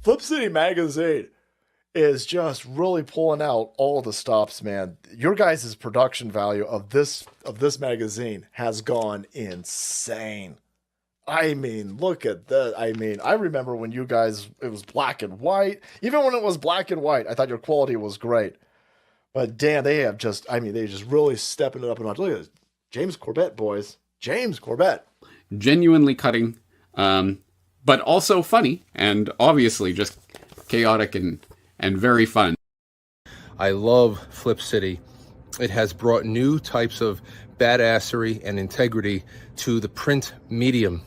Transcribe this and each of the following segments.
Flip City Magazine is just really pulling out all the stops, man. Your guys' production value of this magazine has gone insane. I mean, look at that. I mean, I remember when you guys, it was black and white. Even when it was black and white, I thought your quality was great. But damn, they have just, I mean, they just really stepping it up a notch. Look at this. James Corbett, boys. James Corbett. Genuinely cutting, but also funny, and obviously just chaotic and very fun. I love Flip City. It has brought new types of badassery and integrity to the print medium.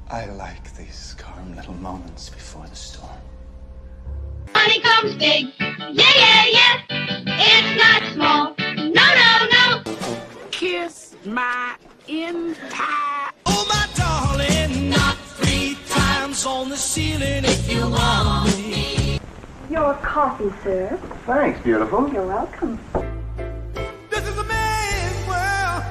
I like these calm little moments before the storm. Money comes big, yeah, yeah, yeah. It's not small, no, no, no. Kiss my entire. Oh, my darling, not 3 times on the ceiling if you want me. Your coffee, sir. Thanks, beautiful. You're welcome. This is a man's world.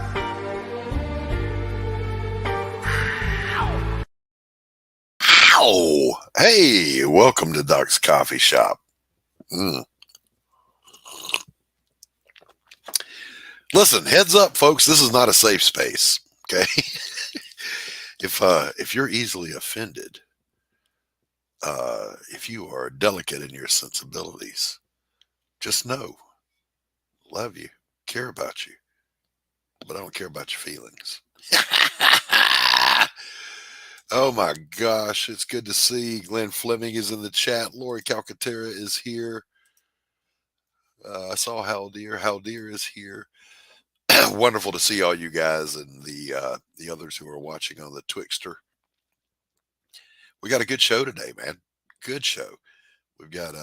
Ow! Hey, welcome to Doc's Coffee Shop. Listen, heads up, folks. This is not a safe space. Okay, if you're easily offended, if you are delicate in your sensibilities, just know, love you, care about you, but I don't care about your feelings. Oh my gosh, it's good to see. Glenn Fleming is in the chat. Laurie Calcaterra is here. I saw Haldir is here. Wonderful to see all you guys and the others who are watching on the Twixter. We got a good show today, man. Good show. We've got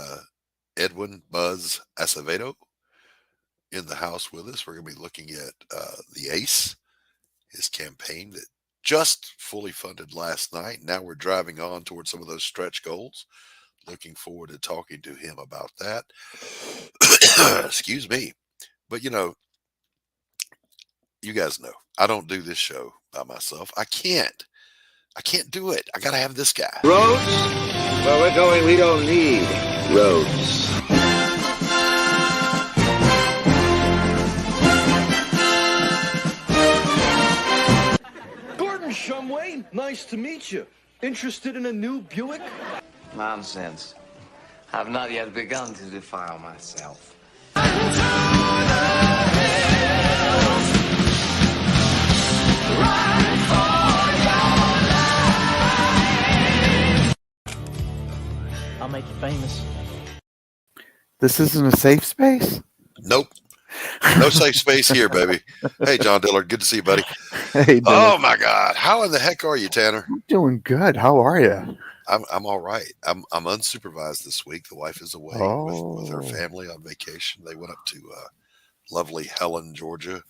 Edwin Buzz Acevedo in the house with us. We're going to be looking at the ACE, his campaign that just fully funded last night. Now we're driving on towards some of those stretch goals. Looking forward to talking to him about that. Excuse me. But, you know, you guys know, I don't do this show by myself. I can't do it. I got to have this guy. Roads? Where we're going, we don't need roads. Shumway, nice to meet you. Interested in a new Buick? Nonsense. I've not yet begun to defile myself. I'll make you famous. This isn't a safe space? Nope. No safe space here, baby. Hey, John Dillard. Good to see you, buddy. Hey, Dylan. Oh, my God. How in the heck are you, Tanner? I'm doing good. How are you? I'm all right. I'm unsupervised this week. The wife is away with her family on vacation. They went up to lovely Helen, Georgia.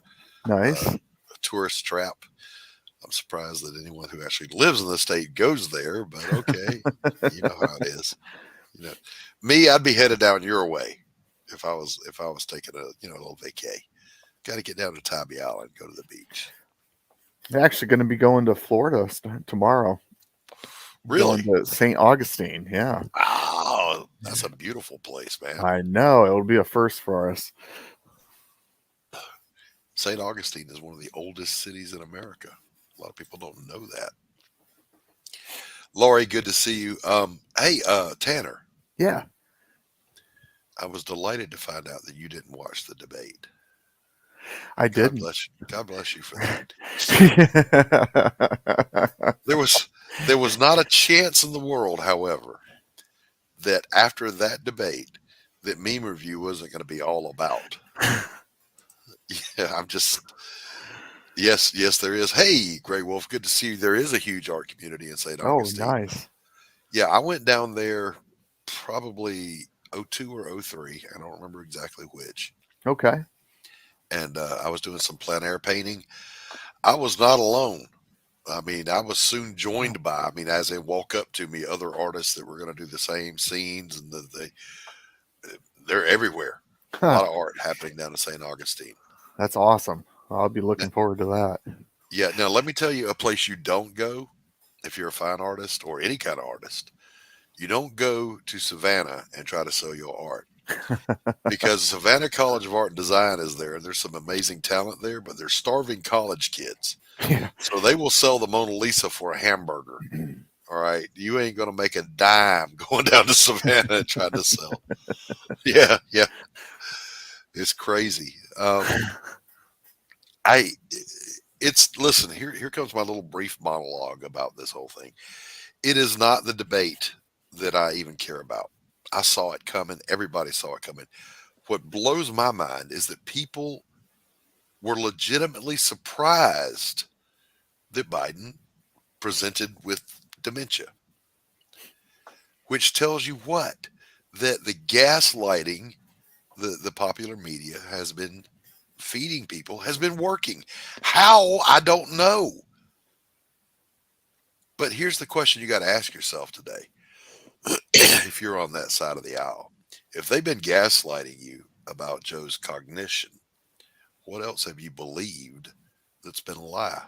Nice. A tourist trap. I'm surprised that anyone who actually lives in the state goes there, but okay. You know how it is. You know, me, I'd be headed down your way if I was taking a little vacay. Got to get down to Tybee Island, go to the beach. They're actually going to be going to Florida tomorrow. Really? Going to St. Augustine, yeah. Oh, that's a beautiful place, man. I know. It'll be a first for us. St. Augustine is one of the oldest cities in America. A lot of people don't know that. Laurie, good to see you. Hey, Tanner. Yeah. I was delighted to find out that you didn't watch the debate. I didn't. God bless you for that. There was not a chance in the world, however, that after that debate, that Meme Review wasn't going to be all about. Yeah, yes, there is. Hey, Grey Wolf, good to see you. There is a huge art community in St. Augustine. Oh, nice. Yeah, I went down there probably 02 or 03. I don't remember exactly which. Okay. And I was doing some plein air painting. I was not alone. I mean, I was soon joined by, as they walk up to me, other artists that were going to do the same scenes, and they're everywhere. A lot of art happening down in St. Augustine. That's awesome. I'll be looking forward to that. Yeah. Now, let me tell you a place you don't go if you're a fine artist or any kind of artist. You don't go to Savannah and try to sell your art. Because Savannah College of Art and Design is there. There's some amazing talent there, but they're starving college kids. Yeah. So they will sell the Mona Lisa for a hamburger. All right. You ain't going to make a dime going down to Savannah and trying to sell. Yeah. It's crazy. Listen, here comes my little brief monologue about this whole thing. It is not the debate that I even care about. I saw it coming. Everybody saw it coming. What blows my mind is that people were legitimately surprised that Biden presented with dementia, which tells you what? That the gaslighting the popular media has been feeding people has been working. How? I don't know. But here's the question you got to ask yourself today. If you're on that side of the aisle, if they've been gaslighting you about Joe's cognition, what else have you believed that's been a lie?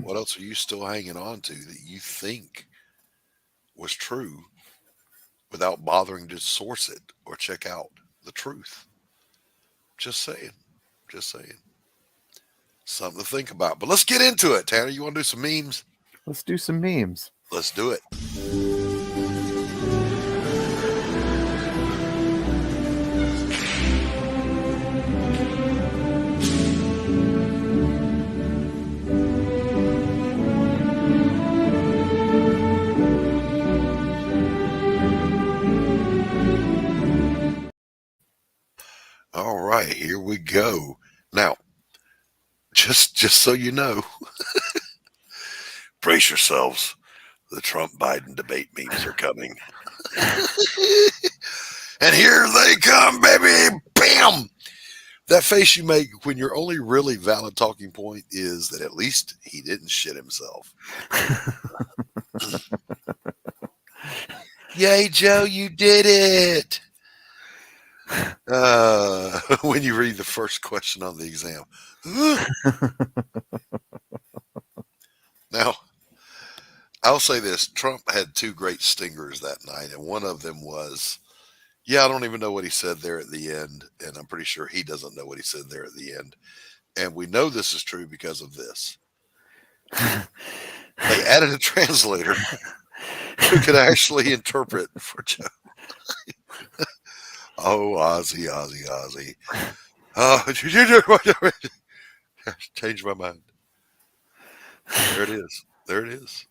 What else are you still hanging on to that you think was true without bothering to source it or check out the truth? Just saying. Something to think about. But let's get into it, Tanner. You want to do some memes? Let's do some memes. Let's do it. All right, here we go. Now, just so you know, brace yourselves. The Trump-Biden debate memes are coming. And here they come, baby. Bam! That face you make when your only really valid talking point is that at least he didn't shit himself. Yay, Joe, you did it. When you read the first question on the exam. Now, I'll say this. Trump had two great stingers that night, and one of them was, I don't even know what he said there at the end, and I'm pretty sure he doesn't know what he said there at the end. And we know this is true because of this. They added a translator who could actually interpret for Joe. Oh, Ozzy. Changed my mind. There it is.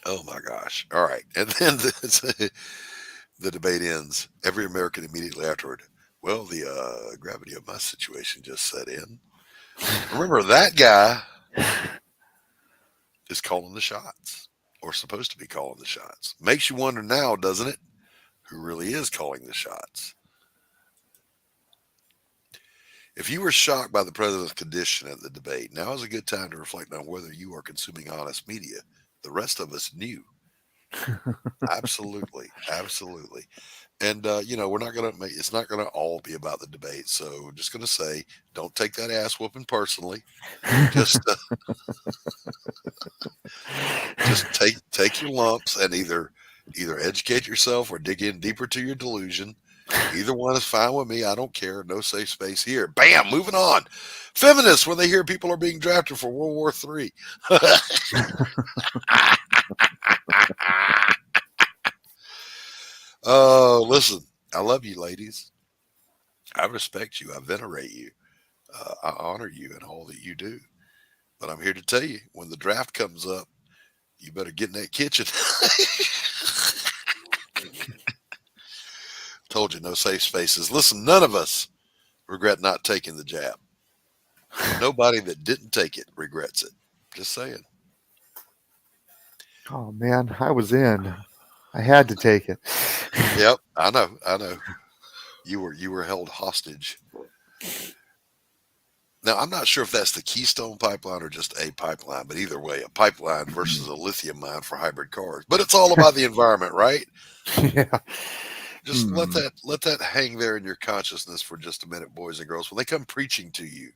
Oh my gosh. All right. And then the debate ends. Every American immediately afterward. Well, the gravity of my situation just set in. Remember, that guy is calling the shots, or supposed to be calling the shots. Makes you wonder now, doesn't it? Who really is calling the shots? If you were shocked by the president's condition at the debate, now is a good time to reflect on whether you are consuming honest media. The rest of us knew. Absolutely. Absolutely. And, we're not going to make, it's not going to all be about the debate. So we're just going to say, don't take that ass whooping personally. Just, just take your lumps and either educate yourself or dig in deeper to your delusion. Either one is fine with me. I don't care. No safe space here. Bam. Moving on. Feminists, when they hear people are being drafted for World War III. Oh, listen. I love you, ladies. I respect you. I venerate you. I honor you in all that you do. But I'm here to tell you, when the draft comes up, you better get in that kitchen. Told you, no safe spaces. Listen, none of us regret not taking the jab. Nobody that didn't take it regrets it. Just saying. Oh man, I was in. I had to take it. Yep, I know. You were held hostage. Now, I'm not sure if that's the Keystone Pipeline or just a pipeline, but either way, a pipeline versus a lithium mine for hybrid cars. But it's all about the environment, right? Yeah. Just let that hang there in your consciousness for just a minute, boys and girls. When they come preaching to you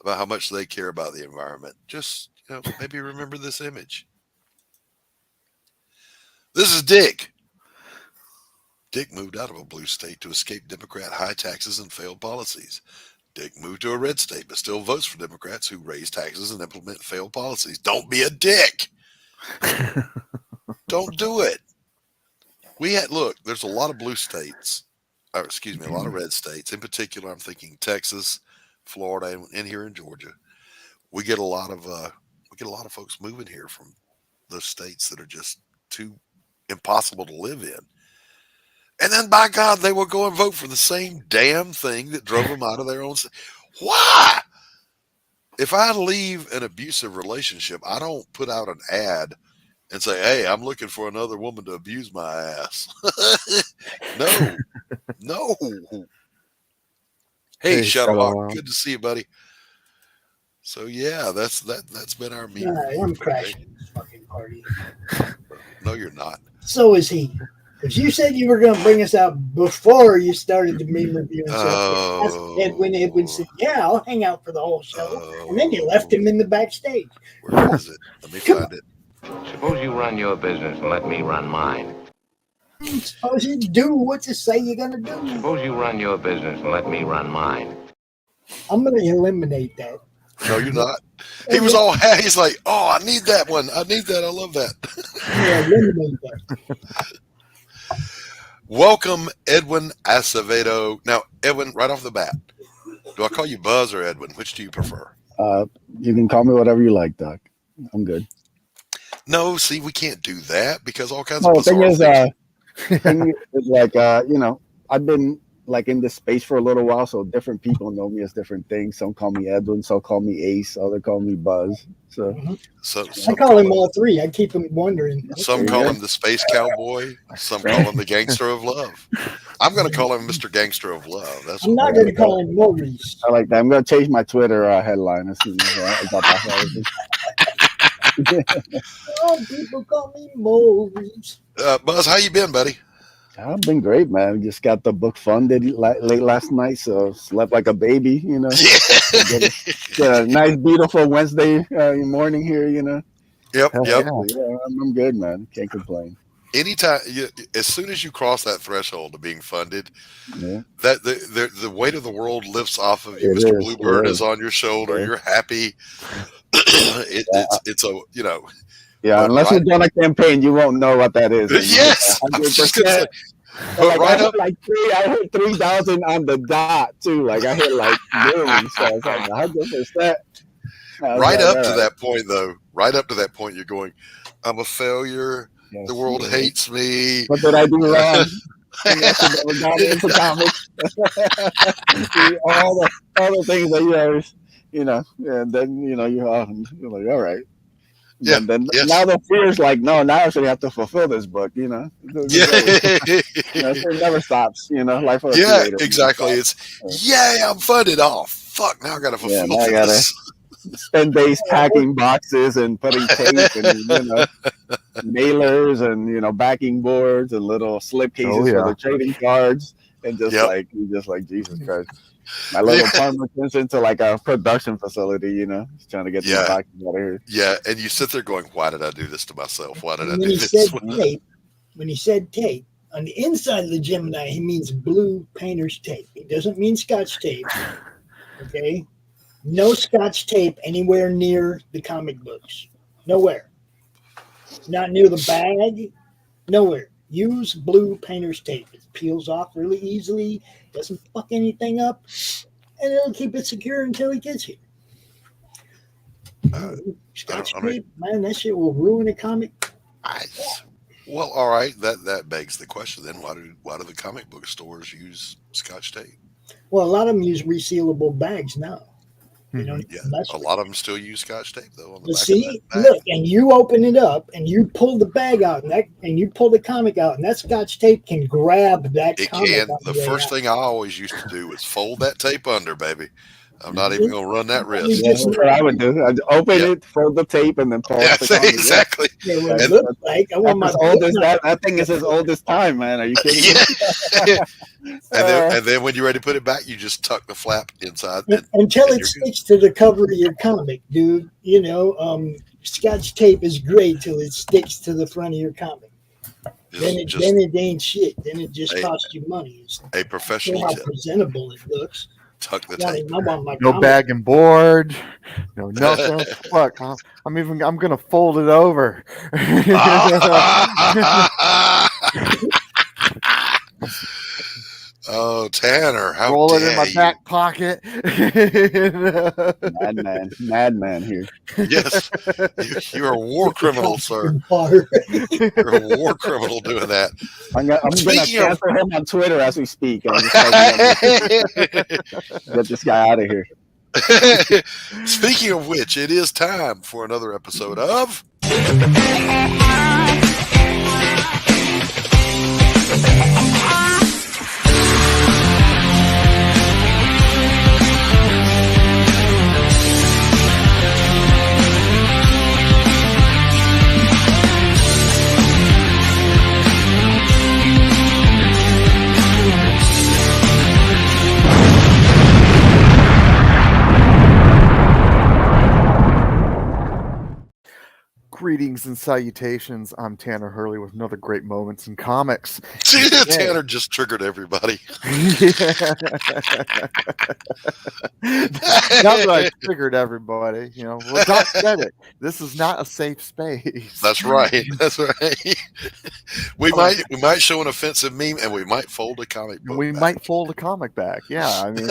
about how much they care about the environment, just maybe remember this image. This is Dick. Dick moved out of a blue state to escape Democrat high taxes and failed policies. Dick moved to a red state, but still votes for Democrats who raise taxes and implement failed policies. Don't be a dick. Don't do it. Look, there's a lot of blue states, a lot of red states. In particular, I'm thinking Texas, Florida, and here in Georgia. We get a lot of folks moving here from those states that are just too impossible to live in. And then, by God, they will go and vote for the same damn thing that drove them out of their own state. Why? If I leave an abusive relationship, I don't put out an ad and say, hey, I'm looking for another woman to abuse my ass. No. Hey, Shadowhawk, good to see you, buddy. So, yeah, that's been our meeting. I'm crashing this fucking party. No, you're not. So is he. Because you said you were going to bring us out before you started the meme review. And so Edwin said, yeah, I'll hang out for the whole show. And then you left him in the backstage. Where is it? Let me find it. Suppose you run your business and let me run mine. Suppose you do what you say you're going to do. Suppose you run your business and let me run mine. I'm going to eliminate that. No, you're not. He was all happy. He's like, oh, I need that one. I need that. I love that. Yeah, eliminate that. Welcome, Edwin Acevedo. Now, Edwin, right off the bat, do I call you Buzz or Edwin? Which do you prefer? You can call me whatever you like, Doc. I'm good. No, see, we can't do that because all kinds of bizarre things. It's like, I've been like in this space for a little while, so different people know me as different things. Some call me Edwin, some call me Ace, others call me Buzz. So, I call him all three. I keep him wondering. Some call him the Space Cowboy. Some call him the Gangster of Love. I'm going to call him Mr. Gangster of Love. I'm not going to call him Maurice. I like that. I'm going to change my Twitter headline as soon as I got that. Oh, people call me Maurice. Buzz, how you been, buddy? I've been great, man. Just got the book funded late last night, so slept like a baby, Get a nice, beautiful Wednesday morning here, Yep. Yeah, I'm good, man. Can't complain. Anytime, as soon as you cross that threshold of being funded, that the weight of the world lifts off of you. Mr. Bluebird is on your shoulder. You're happy. It's a Yeah, unless you've done a campaign, you won't know what that is. Yes, 100%. But I hit 3,000 on the dot too. Like I hit like millions, so it's like 100%. Right up to that point, though. Right up to that point, you're going, I'm a failure. Yes, the world hates me. What did I do wrong? Never got into comics. all the things that and then you're like, all right. Yeah. And then Yes. now the fear is like, no, now I actually have to fulfill this book, you know. Yeah. It never stops, you know. Life of a Yeah, creator. exactly. It's I'm funded. Oh fuck! Now I got to fulfill now I gotta this. spend days packing boxes and putting tape and mailers and backing boards and little slip cases for the trading cards, and just like Jesus Christ. My little apartment turns into like a production facility, just trying to get these boxes out of here. Yeah, and you sit there going, "Why did I do this to myself? Why did I do this?" When he said tape, on the inside of the Gemini, he means blue painter's tape. He doesn't mean Scotch tape. Okay, no Scotch tape anywhere near the comic books. Nowhere. Not near the bag. Nowhere. Use blue painter's tape. It peels off really easily. Doesn't fuck anything up, and it'll keep it secure until he gets here. Scotch tape, man, that shit will ruin a comic. Well, all right. That begs the question then: why do the comic book stores use Scotch tape? Well, a lot of them use resealable bags now. They don't. A lot of them still use Scotch tape though. On the back see, of that bag. look, and you open it up, and you pull the bag out, and you pull the comic out, and that Scotch tape can grab that. It comic can. out The first thing I always used to do was fold that tape under, baby. I'm not even going to run that risk. Yeah, that's what I would do. I'd open it, fold the tape, and then pull out the comic. Exactly. That thing is as old as time, man. Are you kidding me? And then when you're ready to put it back, you just tuck the flap inside. Until it sticks to the cover of your comic, dude. Scotch tape is great till it sticks to the front of your comic. Then it ain't shit. Then it just costs you money. A professional how tip. presentable it looks. Tuck the tape. No bag and board. No nothing. Fuck. I'm gonna fold it over. Oh, Tanner, how roll it dare in my you. back pocket. Madman here. Yes, you're a war criminal, sir. You're a war criminal doing that. I'm gonna cancel him on Twitter as we speak. I'm just get this guy out of here. Speaking of which, it is time for another episode of Greetings and salutations. I'm Tanner Hurley with another great Moments in Comics. Tanner just triggered everybody. Now that I triggered everybody, well, Doc said it. This is not a safe space. That's right. That's right. We might show an offensive meme, and we might fold a comic book. We might fold a comic back. Yeah, I mean.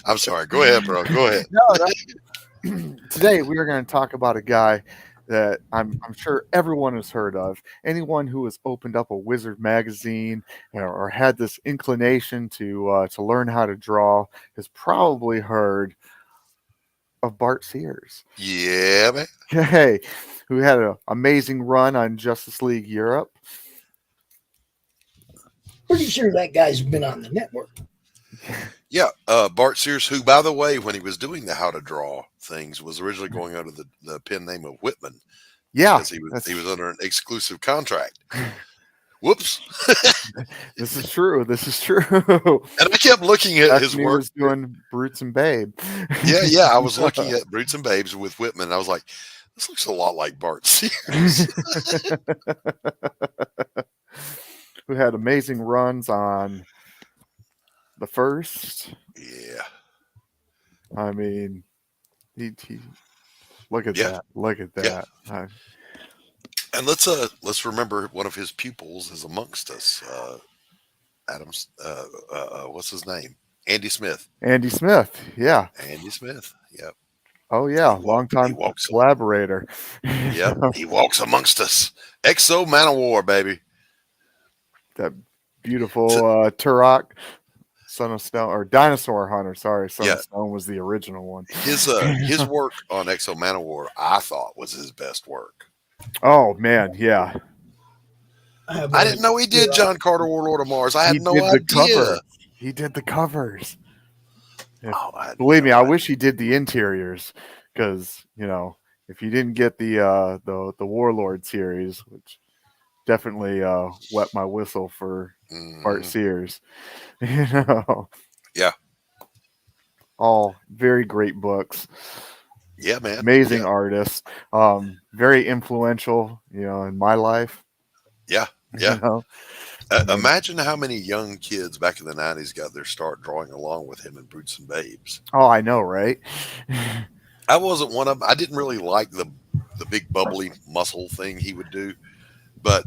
I'm sorry. Go ahead, bro. Go ahead. Today we are going to talk about a guy that I'm sure everyone has heard of. Anyone who has opened up a Wizard magazine or had this inclination to learn how to draw has probably heard of Bart Sears. Yeah, man. Hey, who had an amazing run on Justice League Europe. Pretty sure that guy's been on the network. Yeah, Bart Sears, who, by the way, when he was doing the How to Draw things, was originally going under the pen name of Whitman. Yeah, because he was under an exclusive contract. Whoops. This is true. And I kept looking at his work. He was doing Brutes and Babe. Yeah. I was looking at Brutes and Babes with Whitman, and I was like, this looks a lot like Bart Sears. Who had amazing runs on the first. Yeah. I mean, he look at that. Look at that. Yeah. And let's remember one of his pupils is amongst us. Adams, what's his name? Andy Smith. Andy Smith, yeah. Andy Smith, yep. Oh yeah, long-time collaborator. Yep, he walks amongst us. Exo Man of War, baby. That beautiful Turok. Son of Stone or Dinosaur Hunter. Sorry, Son Yeah. of Stone was the original one. His work on Exo Manowar, I thought, was his best work. Oh man, yeah. I didn't know he did John Carter, Warlord of Mars. I had no idea. He did the covers. Oh, Believe me, I wish he did the interiors, because if you didn't get the Warlord series, which definitely wet my whistle for Bart Sears, Yeah. All very great books. Yeah, man. Amazing artists. Very influential, in my life. Yeah. Yeah. Imagine how many young kids back in the 90s got their start drawing along with him in Brutes and Babes. Oh, I know, right? I wasn't one of them. I didn't really like the big bubbly muscle thing he would do. But,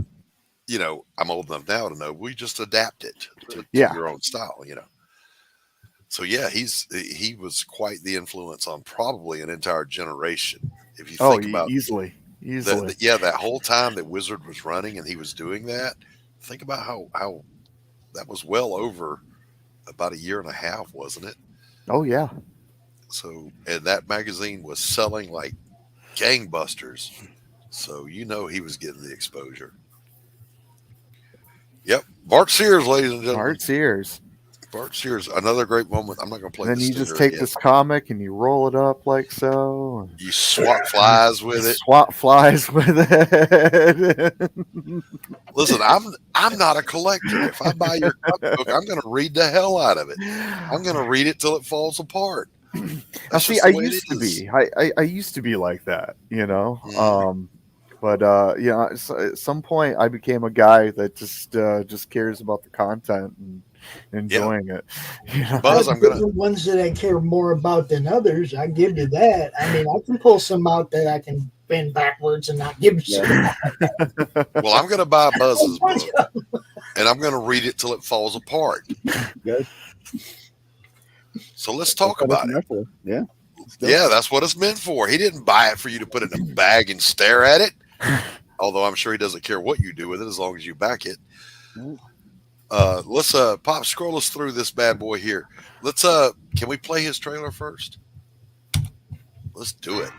I'm old enough now to know we just adapt it to your own style, So, yeah, he was quite the influence on probably an entire generation. If you think about easily. That whole time that Wizard was running and he was doing that, think about how that was well over about a year and a half, wasn't it? Oh, yeah. So, and that magazine was selling like gangbusters. So, he was getting the exposure. Yep. Bart Sears, ladies and gentlemen. Bart Sears, another great moment. I'm not going to play this. Then you just take again. this comic and you roll it up like so. You swat flies with it. Listen, I'm not a collector. If I buy your comic book, I'm going to read the hell out of it. I'm going to read it till it falls apart. Now, see, I used to be. I used to be like that, But at some point, I became a guy that just cares about the content and enjoying it. Buzz, I'm gonna ones that I care more about than others. I give you that. I mean, I can pull some out that I can bend backwards and not give you some. Well, I'm gonna buy Buzz's book, and I'm gonna read it till it falls apart. Good. So let's talk about it. Yeah. Yeah, that's what it's meant for. He didn't buy it for you to put it in a bag and stare at it. Although I'm sure he doesn't care what you do with it as long as you back it. Let's Pop, scroll us through this bad boy here. Let's can we play his trailer first? Let's do it.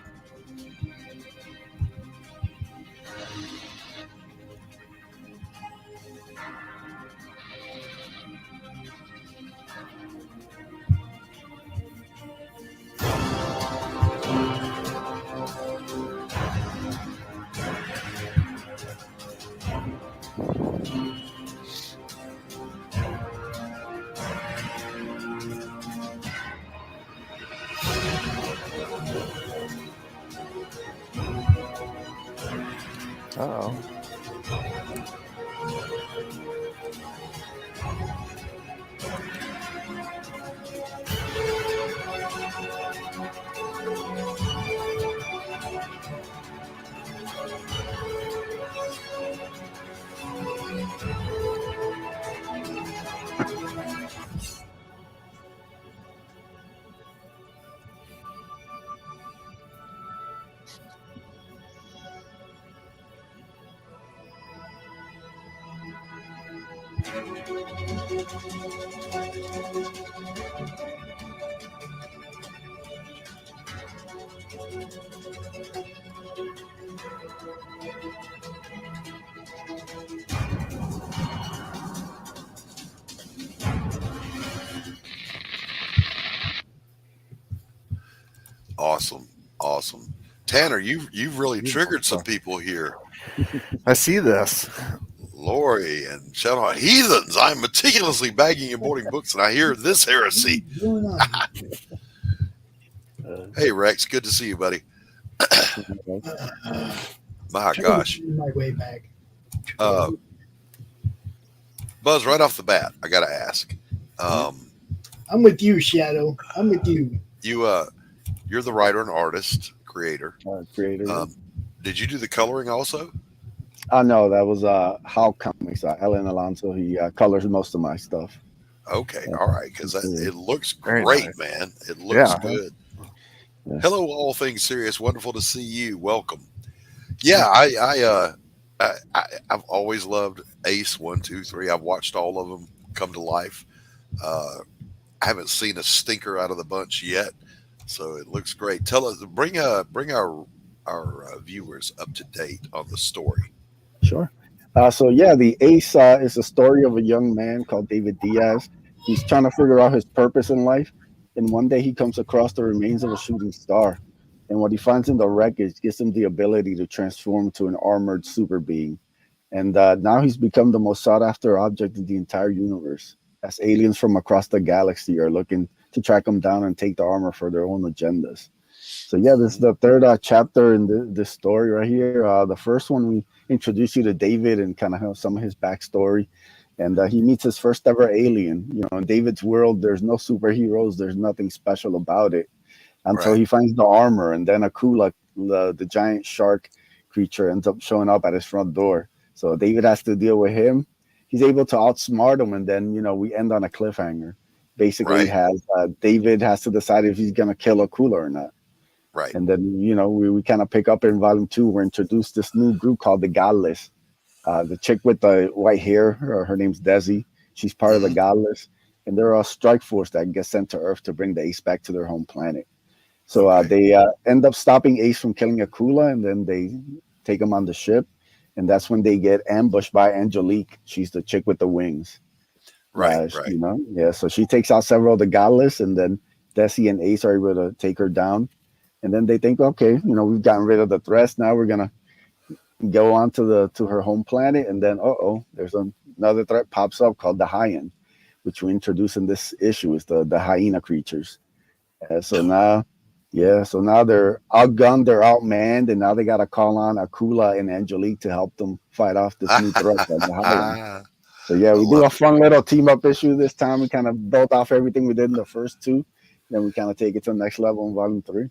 Uh-oh. Awesome. Tanner, you've really triggered some people here. I see this. Laurie and shout out heathens. I'm meticulously bagging and boarding books, and I hear this heresy. Hey Rex, good to see you, buddy. My gosh. My way back. Buzz, right off the bat, I gotta ask. I'm with you, Shadow. I'm with you. You're the writer and artist, creator. Did you do the coloring also? No, that was How Comics. Alan Alonso. He colors most of my stuff. Okay, all right, because it looks Very great, nice. man. It looks good. Yeah. Hello, all things serious. Wonderful to see you. Welcome. Yeah, I've always loved Ace 1, 2, 3. I've watched all of them come to life. I haven't seen a stinker out of the bunch yet, so it looks great. Tell us, bring our viewers up to date on the story. Sure. So yeah, the Ace is a story of a young man called David Diaz. He's trying to figure out his purpose in life, and one day he comes across the remains of a shooting star. And what he finds in the wreckage gives him the ability to transform to an armored super being. And now he's become the most sought after object in the entire universe, as aliens from across the galaxy are looking to track him down and take the armor for their own agendas. So yeah, this is the third chapter in this story right here. The first one, we introduce you to David and kind of have some of his backstory. And he meets his first ever alien. You know, in David's world, there's no superheroes. There's nothing special about it until he finds the armor. And then Akula, the giant shark creature, ends up showing up at his front door. So David has to deal with him. He's able to outsmart him. And then, you know, we end on a cliffhanger. Basically, David has to decide if he's going to kill Akula or not. Right. And then, you know, we kind of pick up in volume 2. We're introduced this new group called the Godless. The chick with the white hair, her name's Desi. She's part of the Godless. And they're a strike force that gets sent to Earth to bring the Ace back to their home planet. So they end up stopping Ace from killing Akula, and then they take him on the ship. And that's when they get ambushed by Angelique. She's the chick with the wings. Right. You know, yeah. So she takes out several of the Godless, and then Desi and Ace are able to take her down. And then they think, okay, you know, we've gotten rid of the threats. Now we're gonna go on to her home planet. And then, there's another threat pops up called the Hyen, which we introduce in this issue. Is the hyena creatures. So now they're outgunned, they're outmanned, and now they got to call on Akula and Angelique to help them fight off this new threat called the Hyen. So yeah, we do a fun little team up issue this time. We kind of built off everything we did in the first 2. Then we kind of take it to the next level in volume 3.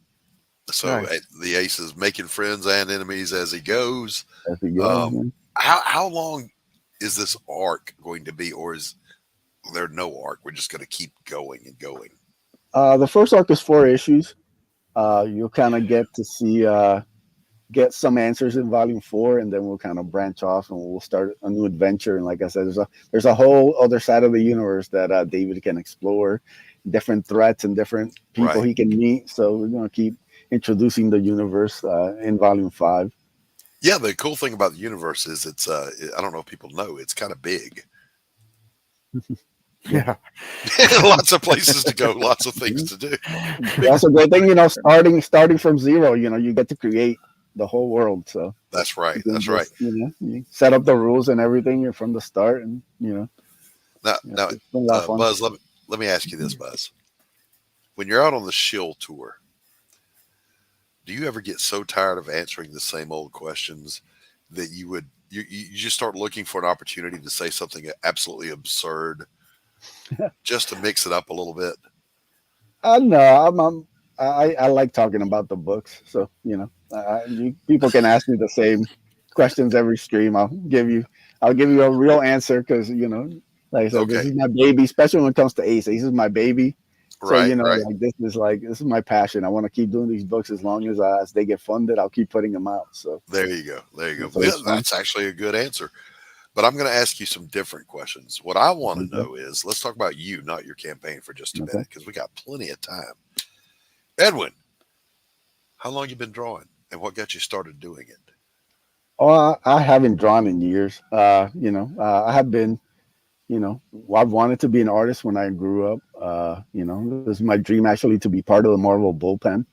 So the Ace is making friends and enemies as he goes. As he goes. How long is this arc going to be, or is there no arc? We're just going to keep going and going. The first arc is 4 issues. You'll kind of get to see get some answers in volume 4, and then we'll kind of branch off and we'll start a new adventure. And like I said, there's a whole other side of the universe that David can explore, different threats and different people he can meet. So we're going to keep introducing the universe in volume 5. Yeah, the cool thing about the universe is it's I don't know if people know, it's kind of big. Yeah. Lots of places to go, lots of things to do. That's a great thing, you know, starting from zero, you know, you get to create the whole world. So that's right. You know, you set up the rules and everything from the start, and you know. Now, Buzz, let me ask you this, Buzz. When you're out on the shill tour, do you ever get so tired of answering the same old questions that you just start looking for an opportunity to say something absolutely absurd just to mix it up a little bit? No, I like talking about the books, so you know, people can ask me the same questions every stream. I'll give you a real answer because you know, like I said, this is my baby, especially when it comes to Ace. Ace is my baby. So you know, like this is my passion. I want to keep doing these books as long as they get funded. I'll keep putting them out. So there you go. So that's actually a good answer. But I'm going to ask you some different questions. What I want to know is, let's talk about you, not your campaign, for just a minute, because we got plenty of time. Edwin, how long you been drawing, and what got you started doing it? Oh, I haven't drawn in years. You know, I have been. You know, I've wanted to be an artist when I grew up. You know, this is my dream actually to be part of the Marvel bullpen.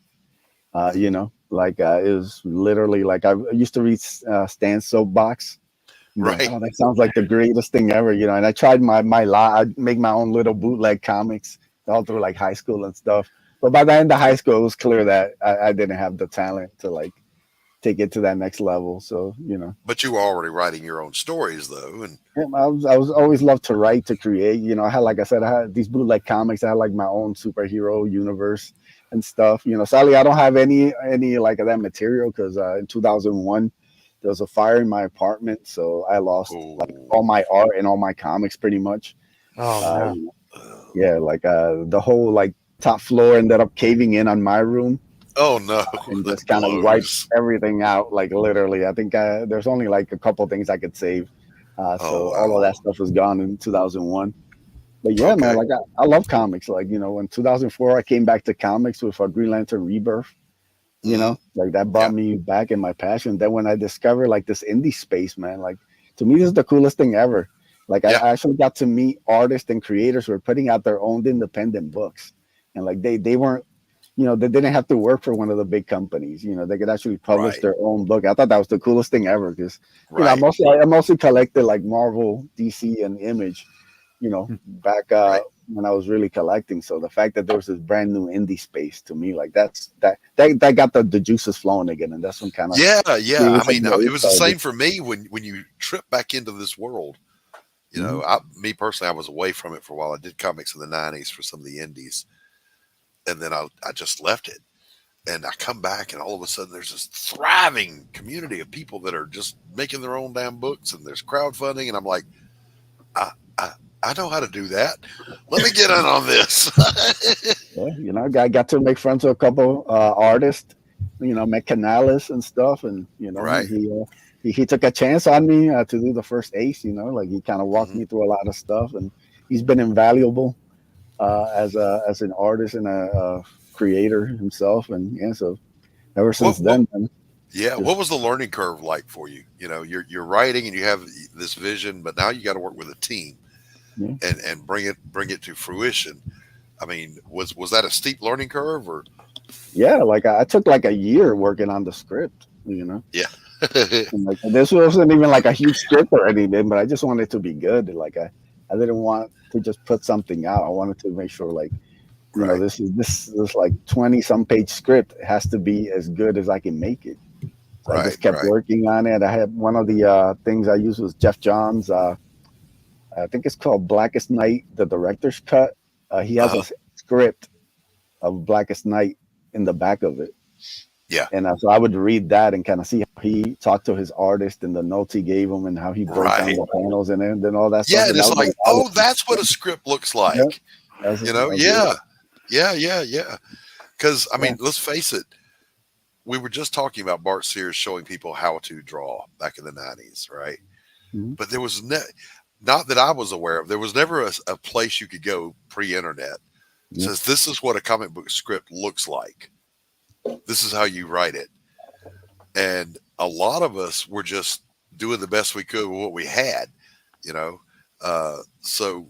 You know, like it was literally like I used to read Stan's Soapbox. Right. Oh, that sounds like the greatest thing ever, you know. And I tried I'd make my own little bootleg comics all through like high school and stuff. But by the end of high school, it was clear that I didn't have the talent to like take it to that next level. So, you know. But you were already writing your own stories though. And I was always loved to write, to create. You know, I had these bootleg comics. I had like my own superhero universe and stuff. You know, sadly I don't have any like of that material because in 2001 there was a fire in my apartment, so I lost like all my art and all my comics pretty much. Yeah, like the whole like top floor ended up caving in on my room. Oh no! And just kind of wiped everything out. Like literally, I think there's only like a couple things I could save. So all of that stuff was gone in 2001. But yeah, man, like I love comics. Like, you know, in 2004, I came back to comics with Green Lantern Rebirth. You know, like that brought me back in my passion. Then when I discovered like this indie space, man, like to me, this is the coolest thing ever. Like I actually got to meet artists and creators who are putting out their own independent books. And like they weren't, you know, they didn't have to work for one of the big companies. You know, they could actually publish their own book. I thought that was the coolest thing ever because you know, I mostly collected like Marvel, DC, and Image, you know, back when I was really collecting. So the fact that there was this brand new indie space to me, like that got the juices flowing again, and that's when kind of I mean, it was the same for me when you trip back into this world. You know, me personally, I was away from it for a while. I did comics in the 90s for some of the indies, and then I just left it. And I come back, and all of a sudden, there's this thriving community of people that are just making their own damn books, and there's crowdfunding, and I'm like, I know how to do that. Let me get in on this. You know, I got to make friends with a couple artists. You know, met Canales and stuff, and you know, he took a chance on me to do the first Ace. You know, like he kind of walked me through a lot of stuff, and he's been invaluable as an artist and a creator himself. And yeah, so ever since then. What was the learning curve like for you? You know, you're writing and you have this vision, but now you got to work with a team. And bring it to fruition. I mean, was that a steep learning curve or? Yeah, like I took like a year working on the script, you know. Yeah. And like, this wasn't even like a huge script or anything, but I just wanted it to be good. Like I didn't want to just put something out. I wanted to make sure like, you know, this is like 20-some page script. It has to be as good as I can make it. So I just kept working on it. I had one of the things I used was Jeff Johns. I think it's called Blackest Night, the director's cut. He has a script of Blackest Night in the back of it. Yeah. And so I would read that and kind of see how he talked to his artist and the notes he gave him and how he broke down the panels and then all that stuff. Yeah, and it's like, oh, that's what a script looks like. You know, yeah. Because, I mean, let's face it. We were just talking about Bart Sears showing people how to draw back in the 90s, right? But there was not that I was aware of. There was never a place you could go pre-internet that says this is what a comic book script looks like. This is how you write it. And a lot of us were just doing the best we could with what we had, you know. So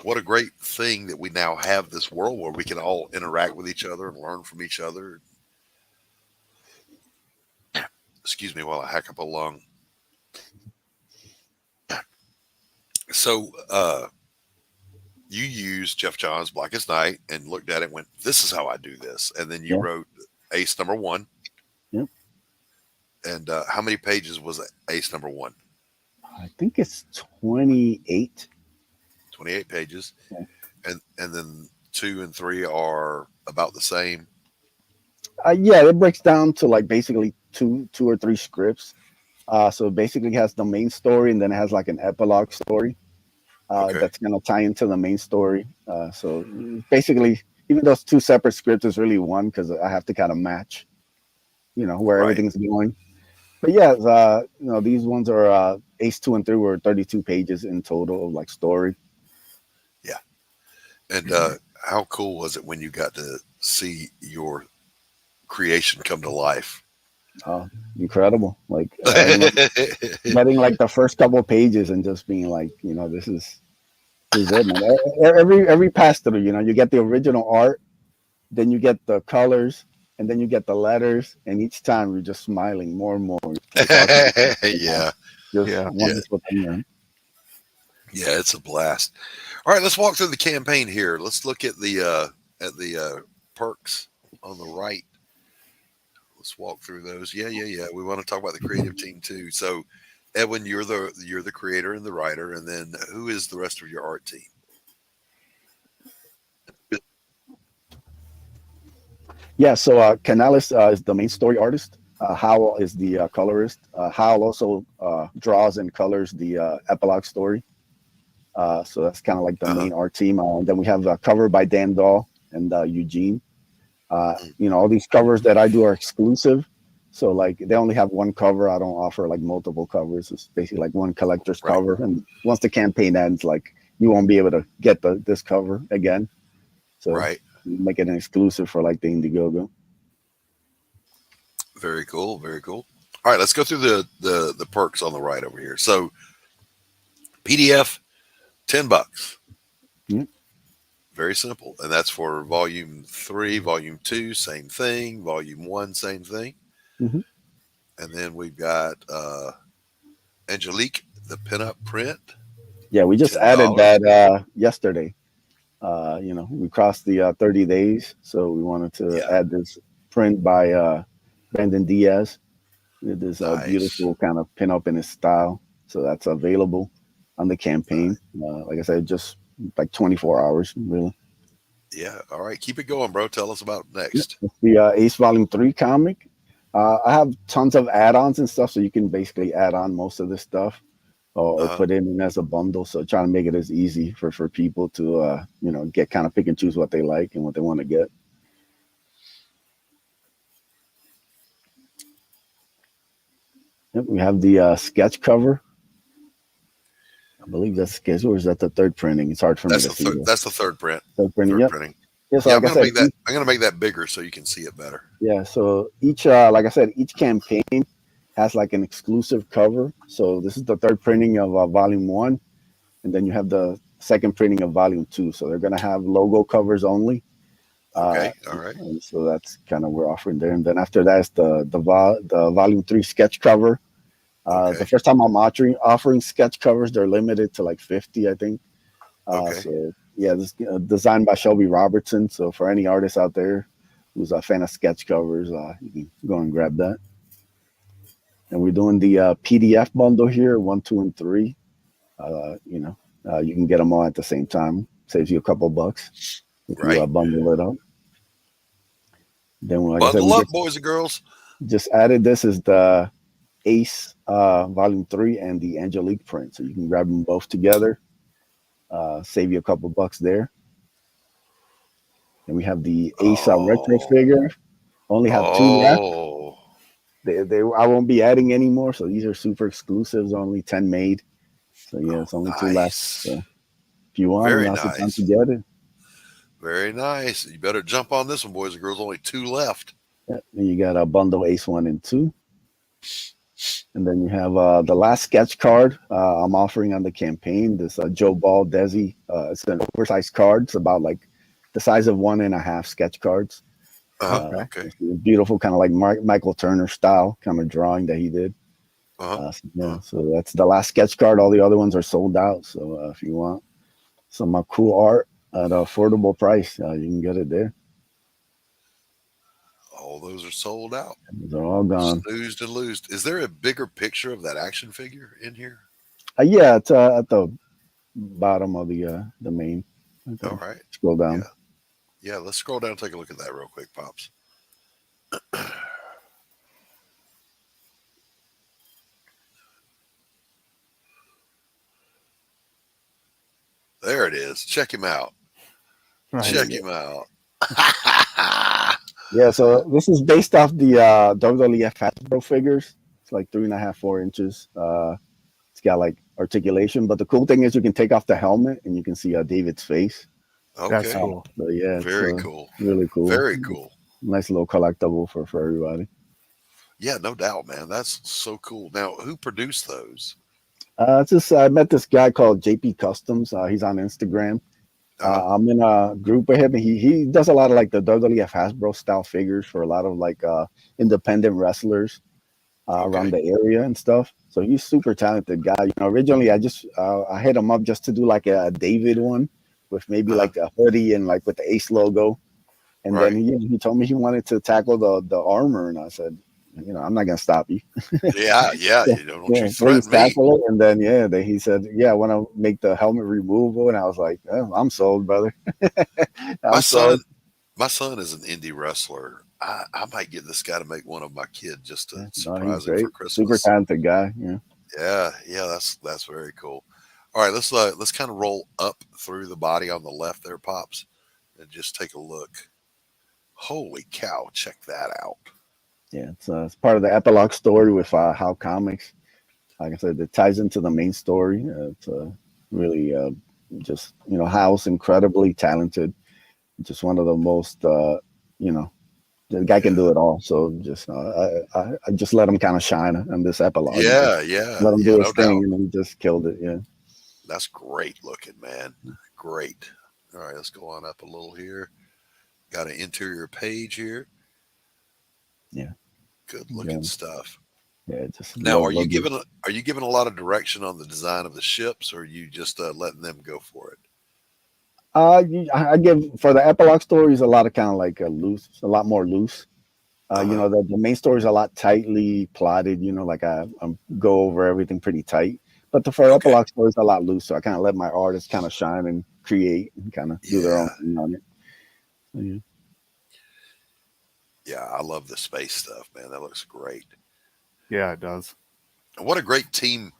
what a great thing that we now have this world where we can all interact with each other and learn from each other. Excuse me while I hack up a lung. So you used Jeff Johns' Blackest Night and looked at it and went, this is how I do this. And then you wrote Ace number 1. Yep. And how many pages was Ace number 1? I think it's 28. 28 pages. Yeah. And then 2 and 3 are about the same. Yeah, it breaks down to like basically two or three scripts. So it basically has the main story and then it has like an epilogue story that's going to tie into the main story. So basically, even though it's 2 separate scripts, it's really one because I have to kind of match, you know, where everything's going. But yeah, you know, these ones are Ace 2 and 3 were 32 pages in total of like story. Yeah. And how cool was it when you got to see your creation come to life? Oh, incredible. Like getting like the first couple of pages and just being like, you know, this is it, man. Every pass through, you know, you get the original art, then you get the colors, and then you get the letters, and each time you're just smiling more and more. Yeah. Wonderful thing, man. Yeah, it's a blast. All right, let's walk through the campaign here. Let's look at the perks on the right. Let's walk through those. Yeah. We want to talk about the creative team too. So, Edwin, you're the creator and the writer, and then who is the rest of your art team? Yeah, so Canales is the main story artist. Howell is the colorist. Howell also draws and colors the epilogue story. So that's kind of like the main art team. And then we have a cover by Dan Dahl and Eugene. You know, all these covers that I do are exclusive. So like they only have one cover. I don't offer like multiple covers. It's basically like one collector's cover. And once the campaign ends, like you won't be able to get this cover again. So right. make it an exclusive for like the Indiegogo. Very cool. Very cool. All right, let's go through the perks on the right over here. So PDF, $10. Mm-hmm. Very simple. And that's for volume 3, volume 2, same thing. Volume 1, same thing. Mm-hmm. And then we've got Angelique, the pinup print. Yeah, we just $10. added that yesterday. We crossed the 30 days, so we wanted to add this print by Brandon Diaz. This beautiful kind of pinup in his style. So that's available on the campaign. Like I said, just like 24 hours, really. Yeah. All right. Keep it going, bro. Tell us about next. It's the Ace Volume 3 comic. I have tons of add-ons and stuff, so you can basically add on most of this stuff or put it in as a bundle. So trying to make it as easy for people to, get kind of pick and choose what they like and what they want to get. Yep, we have the sketch cover. I believe that's sketch, or is that the third printing? It's hard for me to see. That's the third print. Third printing, third printing. Yeah, so I'm gonna make that bigger so you can see it better. Yeah, so each, like I said, each campaign has like an exclusive cover. So this is the third printing of Volume 1, and then you have the second printing of Volume 2. So they're gonna have logo covers only. Okay, all right. And so that's kind of what we're offering there. And then after that is the Volume 3 sketch cover. The first time I'm offering sketch covers, they're limited to like 50, I think. So yeah, this designed by Shelby Robertson. So for any artist out there who's a fan of sketch covers, you can go and grab that. And we're doing the PDF bundle here, 1, 2, and 3. You can get them all at the same time. Saves you a couple bucks if you bundle it up. Then, like bundle up, boys and girls. Just added this is the Ace Volume 3 and the Angelique print, so you can grab them both together. Save you a couple bucks there. And we have the Ace retro figure. Only have 2 left. I won't be adding any more, so these are super exclusives. Only 10 made. So yeah, it's only 2 left. So if you want, now's the time to get it. Very nice. You better jump on this one, boys and girls. Only 2 left. Yeah, and you got a bundle Ace 1 and 2. And then you have the last sketch card I'm offering on the campaign. This Joe Ball Desi. It's an oversized card. It's about like the size of 1.5 sketch cards. Okay. Beautiful, kind of like Michael Turner style kind of drawing that he did. So that's the last sketch card. All the other ones are sold out. So if you want some cool art at an affordable price, you can get it there. All those are sold out. They're all gone. Snoozed and loosed. Is there a bigger picture of that action figure in here? Yeah, it's at the bottom of the main. Okay. All right. Scroll down. Yeah, let's scroll down and take a look at that real quick, Pops. There it is. Check him out. Check him out. Yeah, so this is based off the WWF Hasbro figures. It's like 3.5, 4 inches. It's got like articulation, but the cool thing is you can take off the helmet and you can see David's face. Okay. That's cool. So yeah, very cool. Really cool. Very cool. Nice little collectible for everybody. Yeah, no doubt, man. That's so cool. Now, who produced those? I met this guy called JP Customs. He's on Instagram. I'm in a group with him. He does a lot of like the WWF Hasbro style figures for a lot of like independent wrestlers around the area and stuff. So he's super talented guy. Originally I hit him up just to do like a David one with maybe like a hoodie and like with the Ace logo. And then he told me he wanted to tackle the armor, and I said, I'm not gonna stop you. Yeah. You don't want you to threaten tackle it. And then he said, I want to make the helmet removable, and I was like, I'm sold, brother. My son is an indie wrestler. I might get this guy to make one of my kids just to surprise him for Christmas. Super talented guy. Yeah. That's very cool. All right, let's kind of roll up through the body on the left there, Pops, and just take a look. Holy cow! Check that out. Yeah, it's part of the epilogue story with How Comics. Like I said, it ties into the main story. It's really just Hal's incredibly talented, just one of the most the guy can do it all. So just I just let him kind of shine on this epilogue. Yeah, let him do his no thing, doubt. and he just killed it. Yeah, That's great looking, man. Great. All right, let's go on up a little here. Got an interior page here. Yeah, good looking stuff. Yeah, just now, love, are you love giving a lot of direction on the design of the ships, or are you just letting them go for it? I give for the epilogue stories a lot of kind of like loose, a lot more loose. The main story is a lot tightly plotted. Like I go over everything pretty tight. But for epilogue stories, a lot loose. So I kind of let my artists kind of shine and create and kind of do their own thing on it. So, yeah, I love the space stuff, man. That looks great. Yeah, it does. And what a great team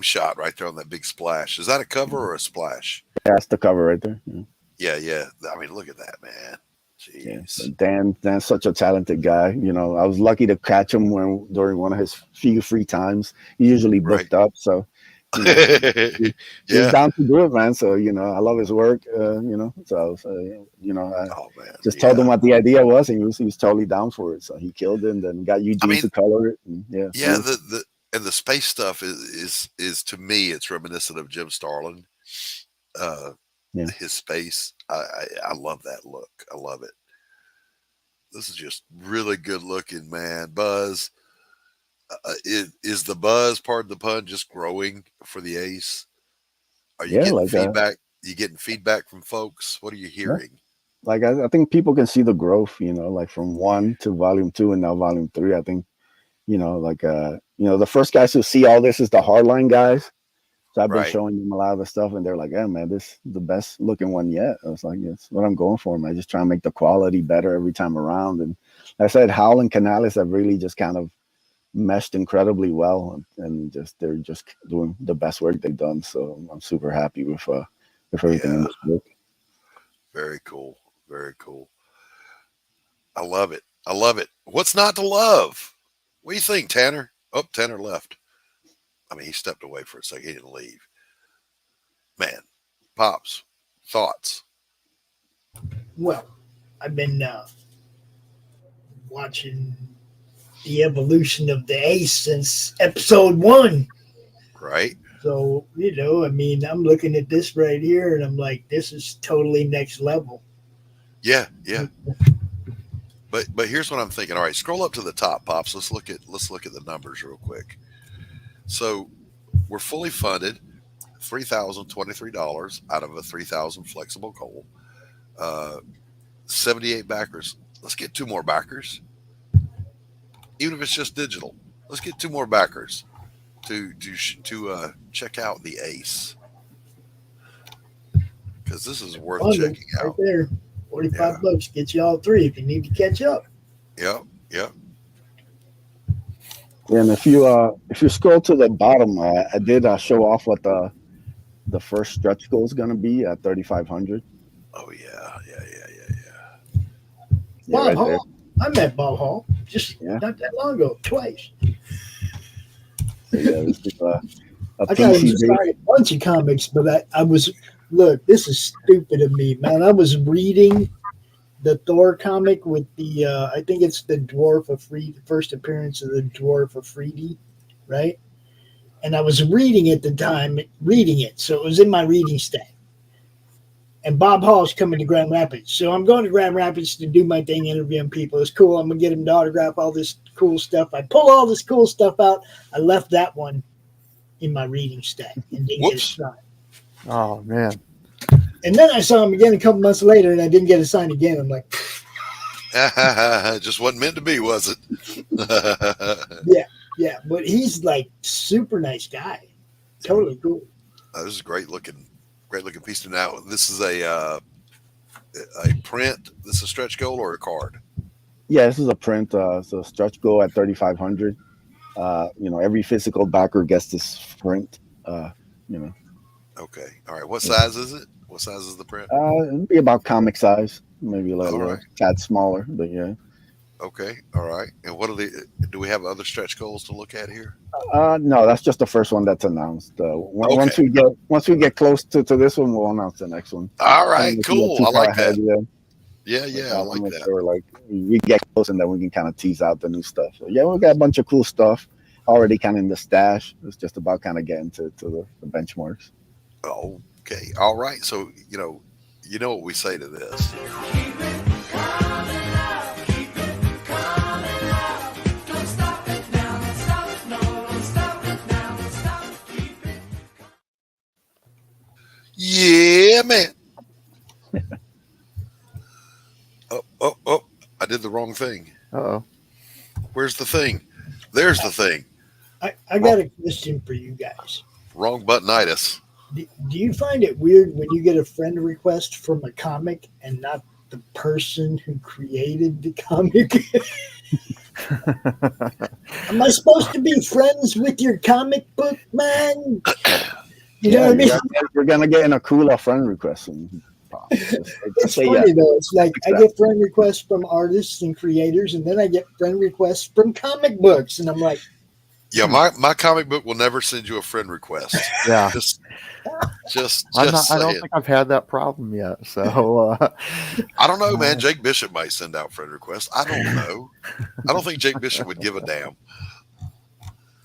shot right there on that big splash. Is that a cover or a splash? Yeah, that's the cover right there. Yeah. I mean, look at that, man. Jeez. Yeah, Dan's such a talented guy. I was lucky to catch him during one of his few free times. He usually booked up, so he's down to do it, man. So I love his work. So I just told him what the idea was, and he was totally down for it. So he killed it, and then got Eugene to color it. And, the space stuff is to me, it's reminiscent of Jim Starlin. His space, I love that look. I love it. This is just really good looking, man. Buzz, is the buzz, pardon the pun, just growing for the Ace? Are you getting feedback? You getting feedback from folks? What are you hearing? Like I think people can see the growth. Like from 1 to volume 2 and now volume 3. I think the first guys who see all this is the hardline guys. So I've been showing them a lot of the stuff, and they're like, "Yeah, man, this is the best looking one yet." I was like, "That's what I'm going for, man. Just trying to make the quality better every time around." And like I said, Hal and Canales have really just kind of meshed incredibly well, and they're just doing the best work they've done. So I'm super happy with everything in this book. Very cool. Very cool. I love it. I love it. What's not to love? What do you think, Tanner? Oh, Tanner left. I mean, he stepped away for a second. He didn't leave. Man, Pops, thoughts? Well, I've been watching the evolution of the Ace since episode 1. Right. So, I mean, I'm looking at this right here, and I'm like, this is totally next level. Yeah. But here's what I'm thinking. All right, scroll up to the top, Pops. Let's look at the numbers real quick. So we're fully funded, $3,023 out of a $3,000 flexible goal. 78 backers. Let's get 2 more backers. Even if it's just digital, let's get 2 more backers to check out the Ace, because this is worth checking out. Right there, $45 gets you all 3 if you need to catch up. Yep. And if you scroll to the bottom, I did show off what the first stretch goal is going to be at 3,500. Oh yeah. Bob Hall. I met Bob Hall just not that long ago, twice. So, this is I got him started a bunch of comics, but I was this is stupid of me, man. I was reading the Thor comic with the I think it's the Dwarf of Freed, the first appearance of the Dwarf of Freedy, right? And I was reading at the time, so it was in my reading stack. And Bob Hall's coming to Grand Rapids, so I'm going to Grand Rapids to do my thing, interviewing people. It's cool. I'm gonna get him to autograph all this cool stuff. I pull all this cool stuff out. I left that one in my reading stack and didn't get it signed. Oh man. And then I saw him again a couple months later, and I didn't get it signed again. I'm like, just wasn't meant to be, was it? yeah. But he's like super nice guy, totally cool. This is a great looking piece. Now, this is a print. This is a stretch goal or a card? Yeah, this is a print. So stretch goal at 3,500. Every physical backer gets this print. Okay. All right. What size is it? What size is the print? It'd be about comic size, maybe a tad smaller, but yeah. Okay. All right. And what are do we have other stretch goals to look at here? No, that's just the first one that's announced. Once we get close to this one, we'll announce the next one. All right, cool. I like that. Yeah, I like that. Sure, like we get close and then we can kind of tease out the new stuff. So yeah, we got a bunch of cool stuff already kind of in the stash. It's just about kind of getting to the benchmarks. Okay. All right. So, you know what we say to this. Yeah, man. Oh, I did the wrong thing. Uh-oh. Where's the thing? There's the thing. I got a question for you guys. Wrong buttonitis. Do you find it weird when you get a friend request from a comic and not the person who created the comic? Am I supposed to be friends with your comic book man? You know what I mean? We're gonna get in a cooler friend request. It's funny though. It's like I get friend requests from artists and creators, and then I get friend requests from comic books, and I'm like, yeah, my comic book will never send you a friend request. Yeah, just I don't think I've had that problem yet. So I don't know, man. Jake Bishop might send out friend requests. I don't know. I don't think Jake Bishop would give a damn.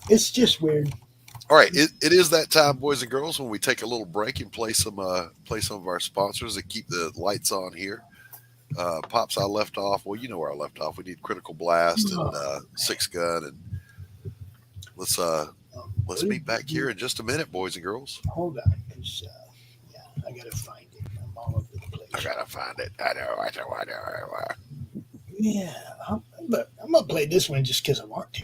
It's just weird. All right, it is that time, boys and girls, when we take a little break and play some of our sponsors that keep the lights on here. Pops, I left off. Well, you know where I left off. We need Critical Blast and Six Gun, and let's meet back here in just a minute, boys and girls. Hold on, because I gotta find it. I'm all over the place. I gotta find it. I know. Yeah, I'm gonna play this one just because I want to.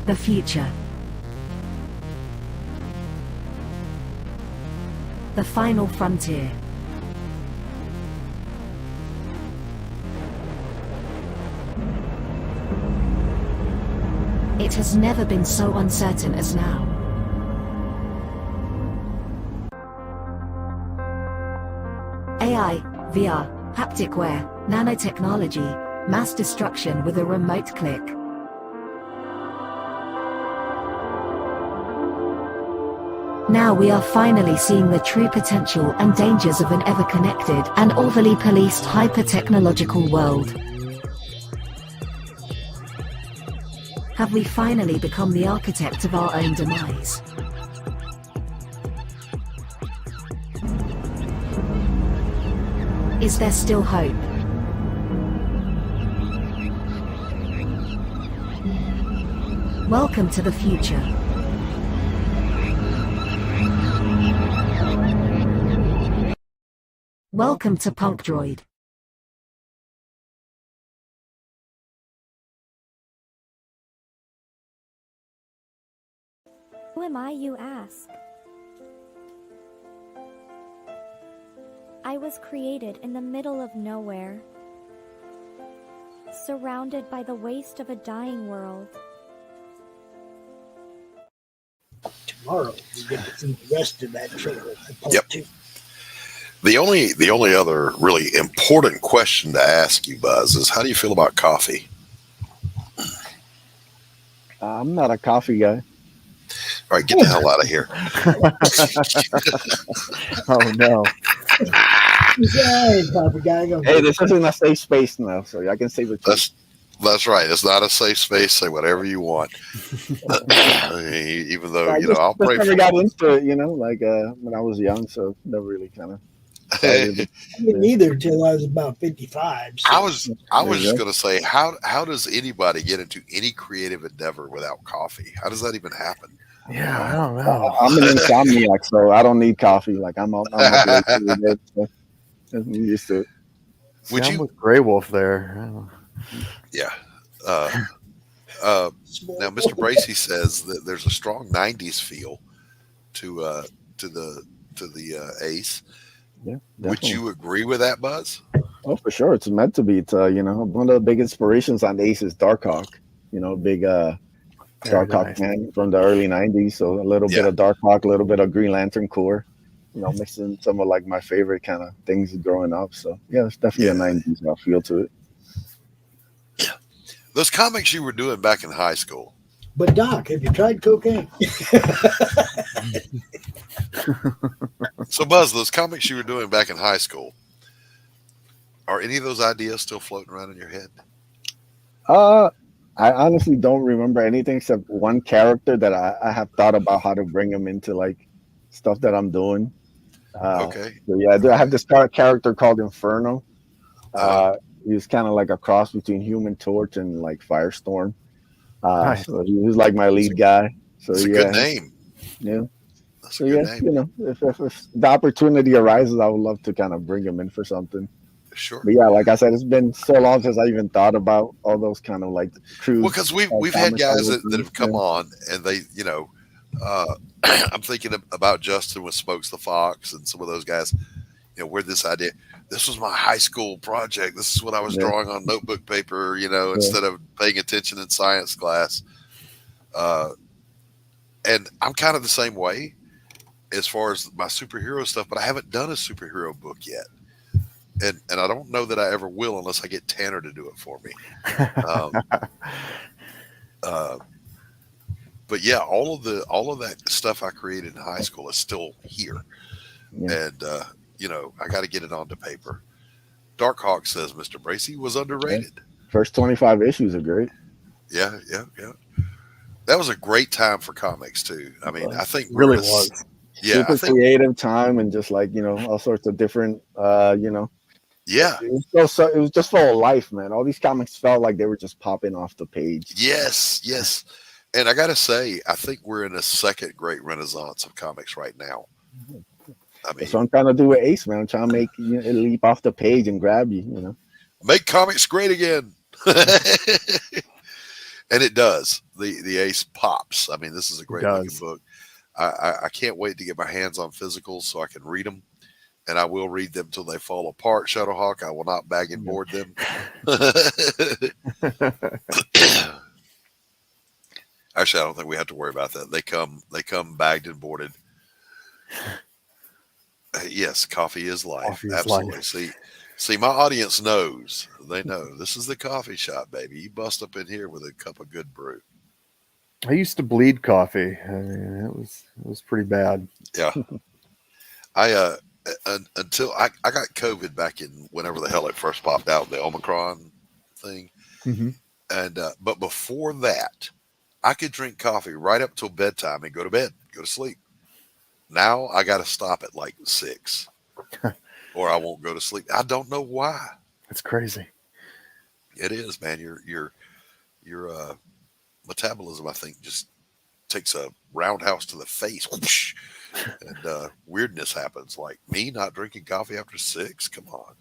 The future. The final frontier. It has never been so uncertain as now. AI, VR, haptic wear, nanotechnology, mass destruction with a remote click. Now we are finally seeing the true potential and dangers of an ever-connected and overly policed hyper-technological world. Have we finally become the architect of our own demise? Is there still hope? Welcome to the future. Welcome to Punk Droid. Who am I, you ask? I was created in the middle of nowhere. surrounded by the waste of a dying world. Tomorrow we get to see the rest of that trailer. Yep. The only other really important question to ask you, Buzz, is how do you feel about coffee? I'm not a coffee guy. All right, get the hell out of here. Oh no. Hey, this isn't a safe space now, so I can say the truth. That's right. It's not a safe space. Say whatever you want. Even though, I'll pray for you. I never got into it, like when I was young, so never really kind of. I didn't either till I was about 55. So. I was just going to say, how does anybody get into any creative endeavor without coffee? How does that even happen? Yeah, I don't know. I'm an insomniac, so I don't need coffee. Like I'm up late every day, so I'm used to it. Would you with Grey Wolf there? Yeah. Now, Mr. Bracey says that there's a strong '90s feel to the Ace. Yeah, would you agree with that, Buzz? Oh, for sure. It's meant to be. It's one of the big inspirations on Ace is Darkhawk. Big Darkhawk fan from the early '90s. So a little bit of Darkhawk, a little bit of Green Lantern Corps. Mixing some of like my favorite kind of things growing up. So yeah, it's definitely a '90s feel to it. Yeah, those comics you were doing back in high school. But Doc, have you tried cocaine? So Buzz, those comics you were doing back in high school, are any of those ideas still floating around in your head? I honestly don't remember anything except one character that I have thought about how to bring him into like stuff that I'm doing. Okay. So yeah, I have this character called Inferno. He's kind of like a cross between Human Torch and like Firestorm. Nice. So he was like my lead guy. So it's a good name. Yeah. That's so a good name. if the opportunity arises, I would love to kind of bring him in for something. Sure. But yeah, like I said, it's been so long since I even thought about all those kind of like crews. Well, because we've had guys that have come on and they, I'm thinking about Justin with Smokes the Fox and some of those guys, where this idea, this was my high school project. This is what I was drawing on notebook paper, instead of paying attention in science class. And I'm kind of the same way as far as my superhero stuff, but I haven't done a superhero book yet. And I don't know that I ever will unless I get Tanner to do it for me. But yeah, all of that stuff I created in high school is still here. Yeah. And I got to get it onto paper. Darkhawk says Mr. Bracey was underrated. First 25 issues are great. Yeah. That was a great time for comics too. I mean, I think really was. Yeah, super creative time and just like all sorts of different Yeah, it was just full of life, man. All these comics felt like they were just popping off the page. Yes. And I gotta say, I think we're in a second great renaissance of comics right now. I mean, that's what I'm trying to do with Ace, man. I'm trying to make it leap off the page and grab you. Make comics great again. And it does. The Ace pops. I mean, this is a great looking book. I can't wait to get my hands on physicals so I can read them. And I will read them till they fall apart, Shadowhawk. I will not bag and board them. Actually, I don't think we have to worry about that. They come bagged and boarded. Yes, coffee is life. Coffee is absolutely. life. See, my audience knows. They know this is the coffee shop, baby. You bust up in here with a cup of good brew. I used to bleed coffee. I mean, it was pretty bad. Yeah. I until I got COVID back in whenever the hell it first popped out, the Omicron thing. Mm-hmm. And but before that, I could drink coffee right up till bedtime and go to bed, go to sleep. Now I got to stop at like 6, or I won't go to sleep. I don't know why. That's crazy. It is, man. Your metabolism, I think, just takes a roundhouse to the face, whoosh, and weirdness happens. Like me not drinking coffee after 6. Come on,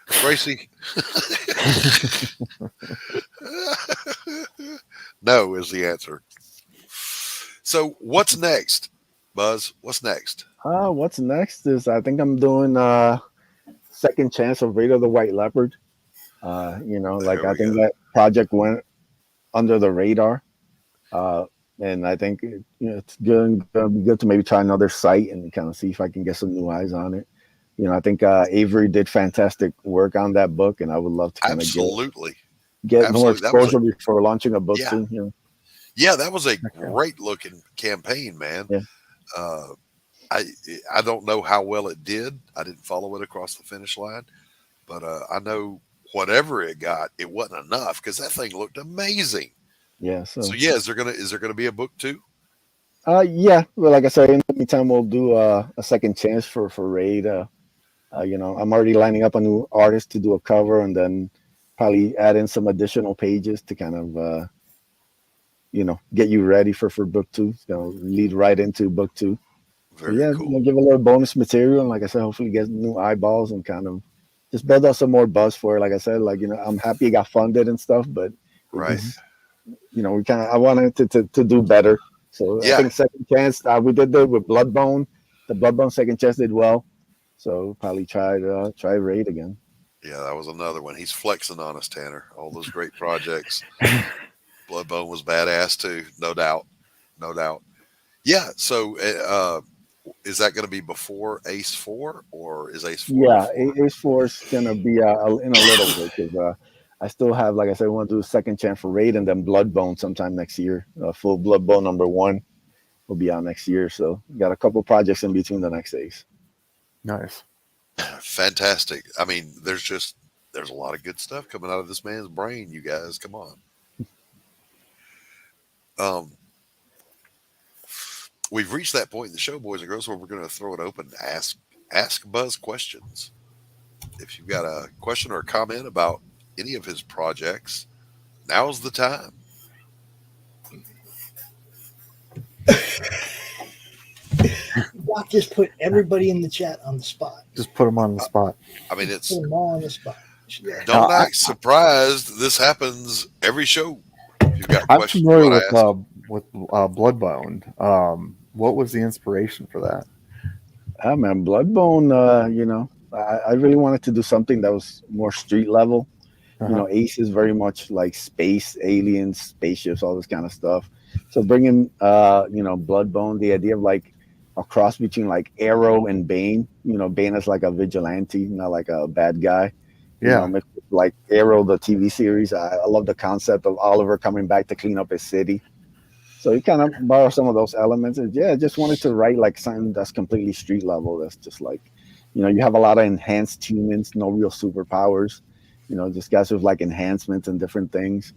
Bracey. No is the answer. So what's next, Buzz? What's next? What's next is I think I'm doing second chance of Raid of the White Leopard. You know, like I think that project went under the radar. And I think it's gonna be good to maybe try another site and kind of see if I can get some new eyes on it. You know, I think Avery did fantastic work on that book, and I would love to kind of get more exposure before launching a book too. You know? Yeah, that was a great looking campaign, man. Yeah. I don't know how well it did. I didn't follow it across the finish line, but I know whatever it got, it wasn't enough because that thing looked amazing. Yeah. So yeah, is there gonna be a book too? Yeah. Well, like I said, in the meantime, we'll do a second chance for Raid. You know, I'm already lining up a new artist to do a cover, and then probably add in some additional pages to kind of you know, get you ready for book 2. You know, lead right into book 2. Very cool. We'll give a little bonus material, and like I said, hopefully get new eyeballs and kind of just build up some more buzz for it. Like I said, like, you know, I'm happy it got funded and stuff, but right. You know, I wanted to do better. So I think second chance, we did that with Bloodbone. The Bloodbone second chance did well. So probably try Raid again. Yeah, that was another one. He's flexing on us, Tanner. All those great projects. Bloodbone was badass too, no doubt. Yeah. So, is that going to be before Ace 4, or is Ace 4? Yeah, Ace 4 is going to be in a little bit because I still have, like I said, I want to do a second chance for Raid and then Bloodbone sometime next year. Full Bloodbone #1 will be out next year. So got a couple projects in between the next Ace. Nice. Fantastic. I mean, there's a lot of good stuff coming out of this man's brain, you guys. Come on. We've reached that point in the show, boys and girls, where we're going to throw it open to ask Buzz questions. If you've got a question or a comment about any of his projects, now's the time. Doc just put everybody in the chat on the spot. Just put them on the spot. I mean, it's put them all on the spot. Don't act surprised. This happens every show. If you've got I'm questions, familiar with Bloodbone. What was the inspiration for that? Man, Bloodbone. You know, I really wanted to do something that was more street level. You know, Ace is very much like space, aliens, spaceships, all this kind of stuff. So bringing, you know, Bloodbone, the idea of like a cross between like Arrow and Bane. You know, Bane is like a vigilante, not like a bad guy. Yeah. You know, like Arrow, the TV series. I love the concept of Oliver coming back to clean up his city. So he kind of borrowed some of those elements. And yeah, just wanted to write like something that's completely street level. That's just like, you know, you have a lot of enhanced humans, no real superpowers. You know, just guys with like enhancements and different things.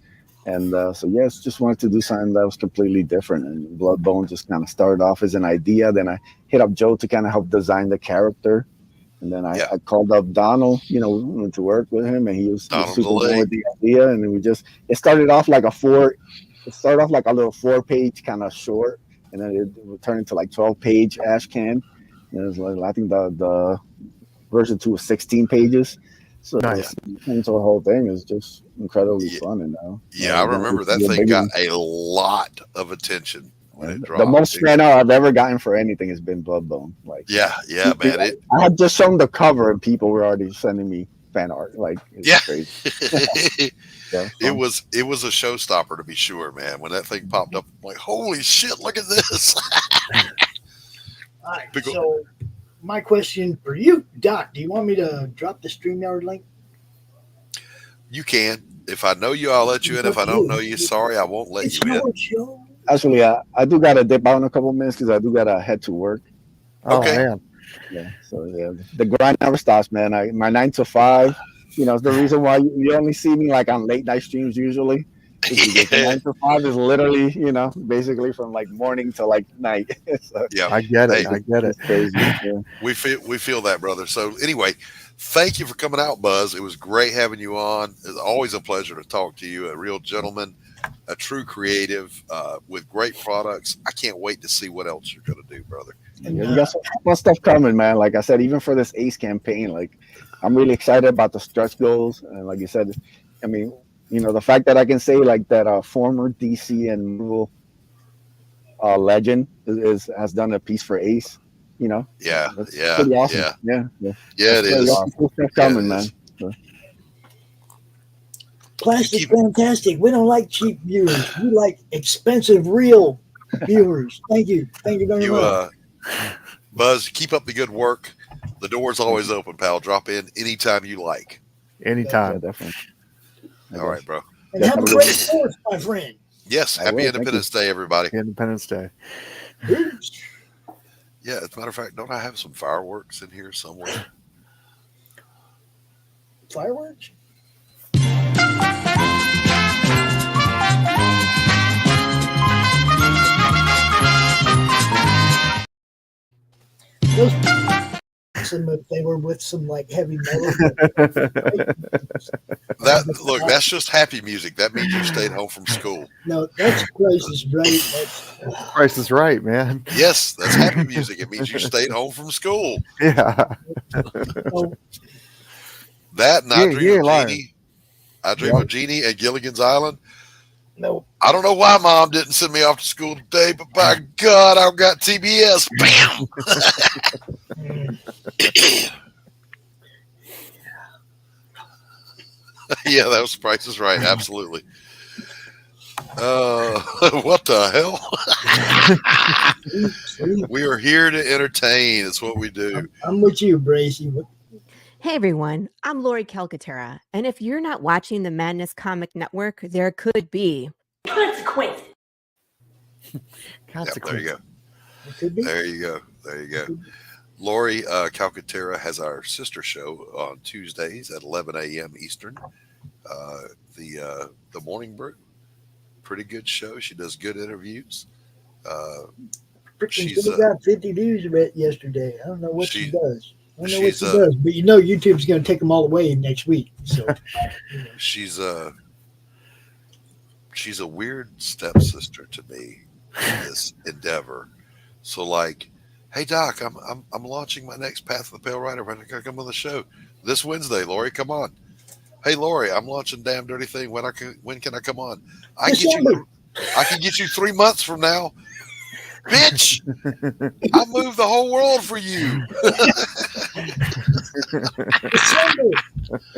And so, yes, just wanted to do something that was completely different. And Bloodbone just kind of started off as an idea. Then I hit up Joe to kind of help design the character. And then I called up Donald, you know, to work with him. And he was super good with the idea. And it started off like a little 4-page kind of short. And then it would turn into like 12-page Ashcan. And it was like, I think the version 2 was 16 pages. So nice. The whole thing is just incredibly fun. And I remember that thing got a lot of attention when it dropped. The most fan art I've ever gotten for anything has been Bloodbone. Like, yeah, man. I had just shown the cover and people were already sending me fan art. Like, it's crazy. It was a showstopper to be sure, man. When that thing popped up, I'm like, holy shit, look at this. All right, so my question for you, Doc, do you want me to drop the StreamYard link? You can. If I know you, I'll let you in. If I don't know you, sorry, I won't let you in. Show. Actually, I do got to dip out in a couple minutes because I do got to head to work. Okay. Man. Yeah. So, yeah, the grind never stops, man. My 9 to 5, you know, it's the reason why you only see me like on late night streams usually. The 9 to 5 is literally, you know, basically from like morning to like night. So, yeah, I get it. I get it. It's crazy. Yeah. We feel that, brother. So anyway, thank you for coming out, Buzz. It was great having you on. It's always a pleasure to talk to you. A real gentleman, a true creative with great products. I can't wait to see what else you're going to do, brother. And you got some fun stuff coming, man. Like I said, even for this Ace campaign, like I'm really excited about the stretch goals. And like you said, I mean, you know, the fact that I can say like that former DC and Marvel legend has done a piece for Ace. you know. Yeah, That's yeah, pretty awesome. yeah. Yeah. Yeah, it is. Cool stuff coming, man. So. Plastic's fantastic. We don't like cheap viewers. We like expensive, real viewers. Thank you. Thank you very much. Buzz, keep up the good work. The door's always open, pal. Drop in anytime you like. Anytime. Yeah, definitely. All right, bro. And have a great 4th, my friend. Yes, happy Independence Day, everybody. Independence Day. Yeah, as a matter of fact, don't I have some fireworks in here somewhere? Fireworks? Those if they were with some like heavy metal. That's just happy music. That means you stayed home from school. No, that's Price is Right. Price is Right, man. Yes, that's happy music. It means you stayed home from school. Yeah. That and I Dream of Jeannie. I Dream of Jeannie at Gilligan's Island. No. I don't know why Mom didn't send me off to school today, but by God, I've got TBS. Bam! Yeah, that was Price is Right. Absolutely. What the hell? We are here to entertain. It's what we do. I'm with you, Bracey. Hey everyone, I'm Laurie Calcaterra, and if you're not watching the Madness Comic Network, there could be consequence. Yep, there you go. There you go. There you go. Laurie Calcaterra has our sister show on Tuesdays at 11 a.m. Eastern. The Morning Brew, pretty good show. She does good interviews. She got 50 views of it yesterday. I don't know what she does. I don't know what she does, but you know YouTube's going to take them all away next week. So she's a weird stepsister to me in this endeavor. So like, hey Doc, I'm launching my next Path of the Pale Rider. When I can come on the show this Wednesday, Laurie, come on. Hey Laurie, I'm launching Damn Dirty Thing. When can I come on? I can get you 3 months from now. Bitch, I moved the whole world for you.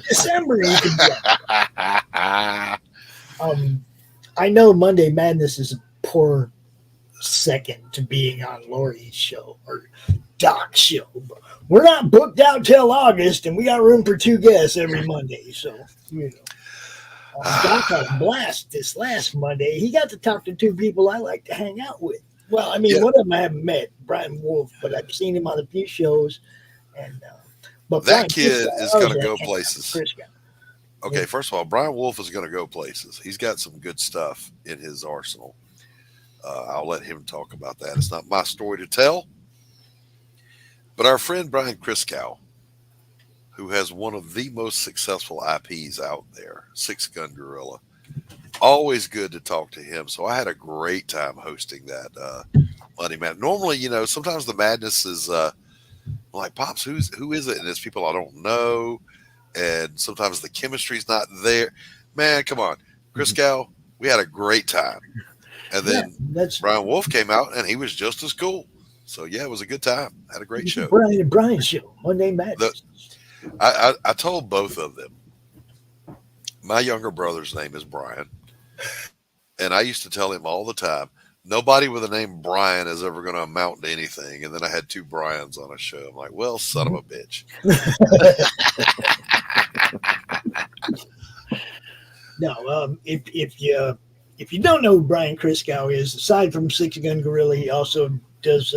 December. You can I know Monday Madness is a poor second to being on Laurie's show or Doc's show, but we're not booked out till August, and we got room for 2 guests every Monday. So you know, Doc had a blast this last Monday. He got to talk to 2 people I like to hang out with. Well, I mean, one of them I haven't met, Brian Wolf, but I've seen him on a few shows. And but that kid is going to go Christgau. places. Okay, first of all, Brian Wolf is going to go places. He's got some good stuff in his arsenal. I'll let him talk about that. It's not my story to tell. But our friend Brian Christgau, who has one of the most successful IPs out there, Six Gun Gorilla, always good to talk to him. So I had a great time hosting that Monday Madness. Normally, you know, sometimes the madness is like, Pops, who is it? And it's people I don't know. And sometimes the chemistry's not there. Man, come on. Christgau, we had a great time. And then Brian Wolf came out and he was just as cool. So yeah, it was a good time. Had a great show. Brian show, Monday Madness. I told both of them. My younger brother's name is Brian. And I used to tell him all the time, nobody with the name Brian is ever going to amount to anything. And then I had 2 Brians on a show. I'm like, well, son of a bitch. No, if you don't know who Brian Christgau is, aside from Six Gun Gorilla, he also does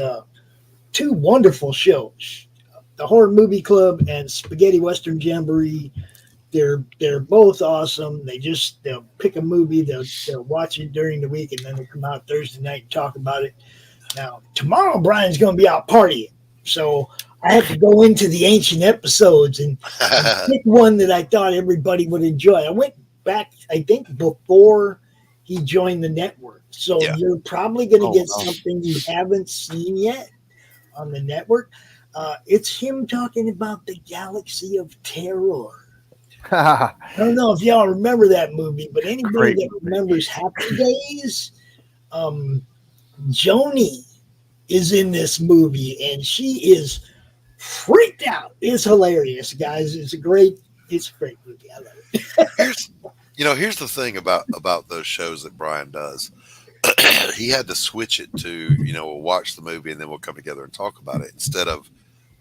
2 wonderful shows, the Horror Movie Club and Spaghetti Western Jamboree. They're both awesome. They'll pick a movie, they'll watch it during the week, and then they'll come out Thursday night and talk about it. Now tomorrow Brian's going to be out partying, so I had to go into the ancient episodes and pick one that I thought everybody would enjoy. I went back, I think, before he joined the network, so you're probably going to get something you haven't seen yet on the network. It's him talking about the Galaxy of Terror. I don't know if y'all remember that movie, but anybody that remembers Happy Days, Joni is in this movie, and she is freaked out. It's hilarious, guys. It's a great movie. I love it. Here's the thing about those shows that Brian does. He had to switch it to, we'll watch the movie and then we'll come together and talk about it instead of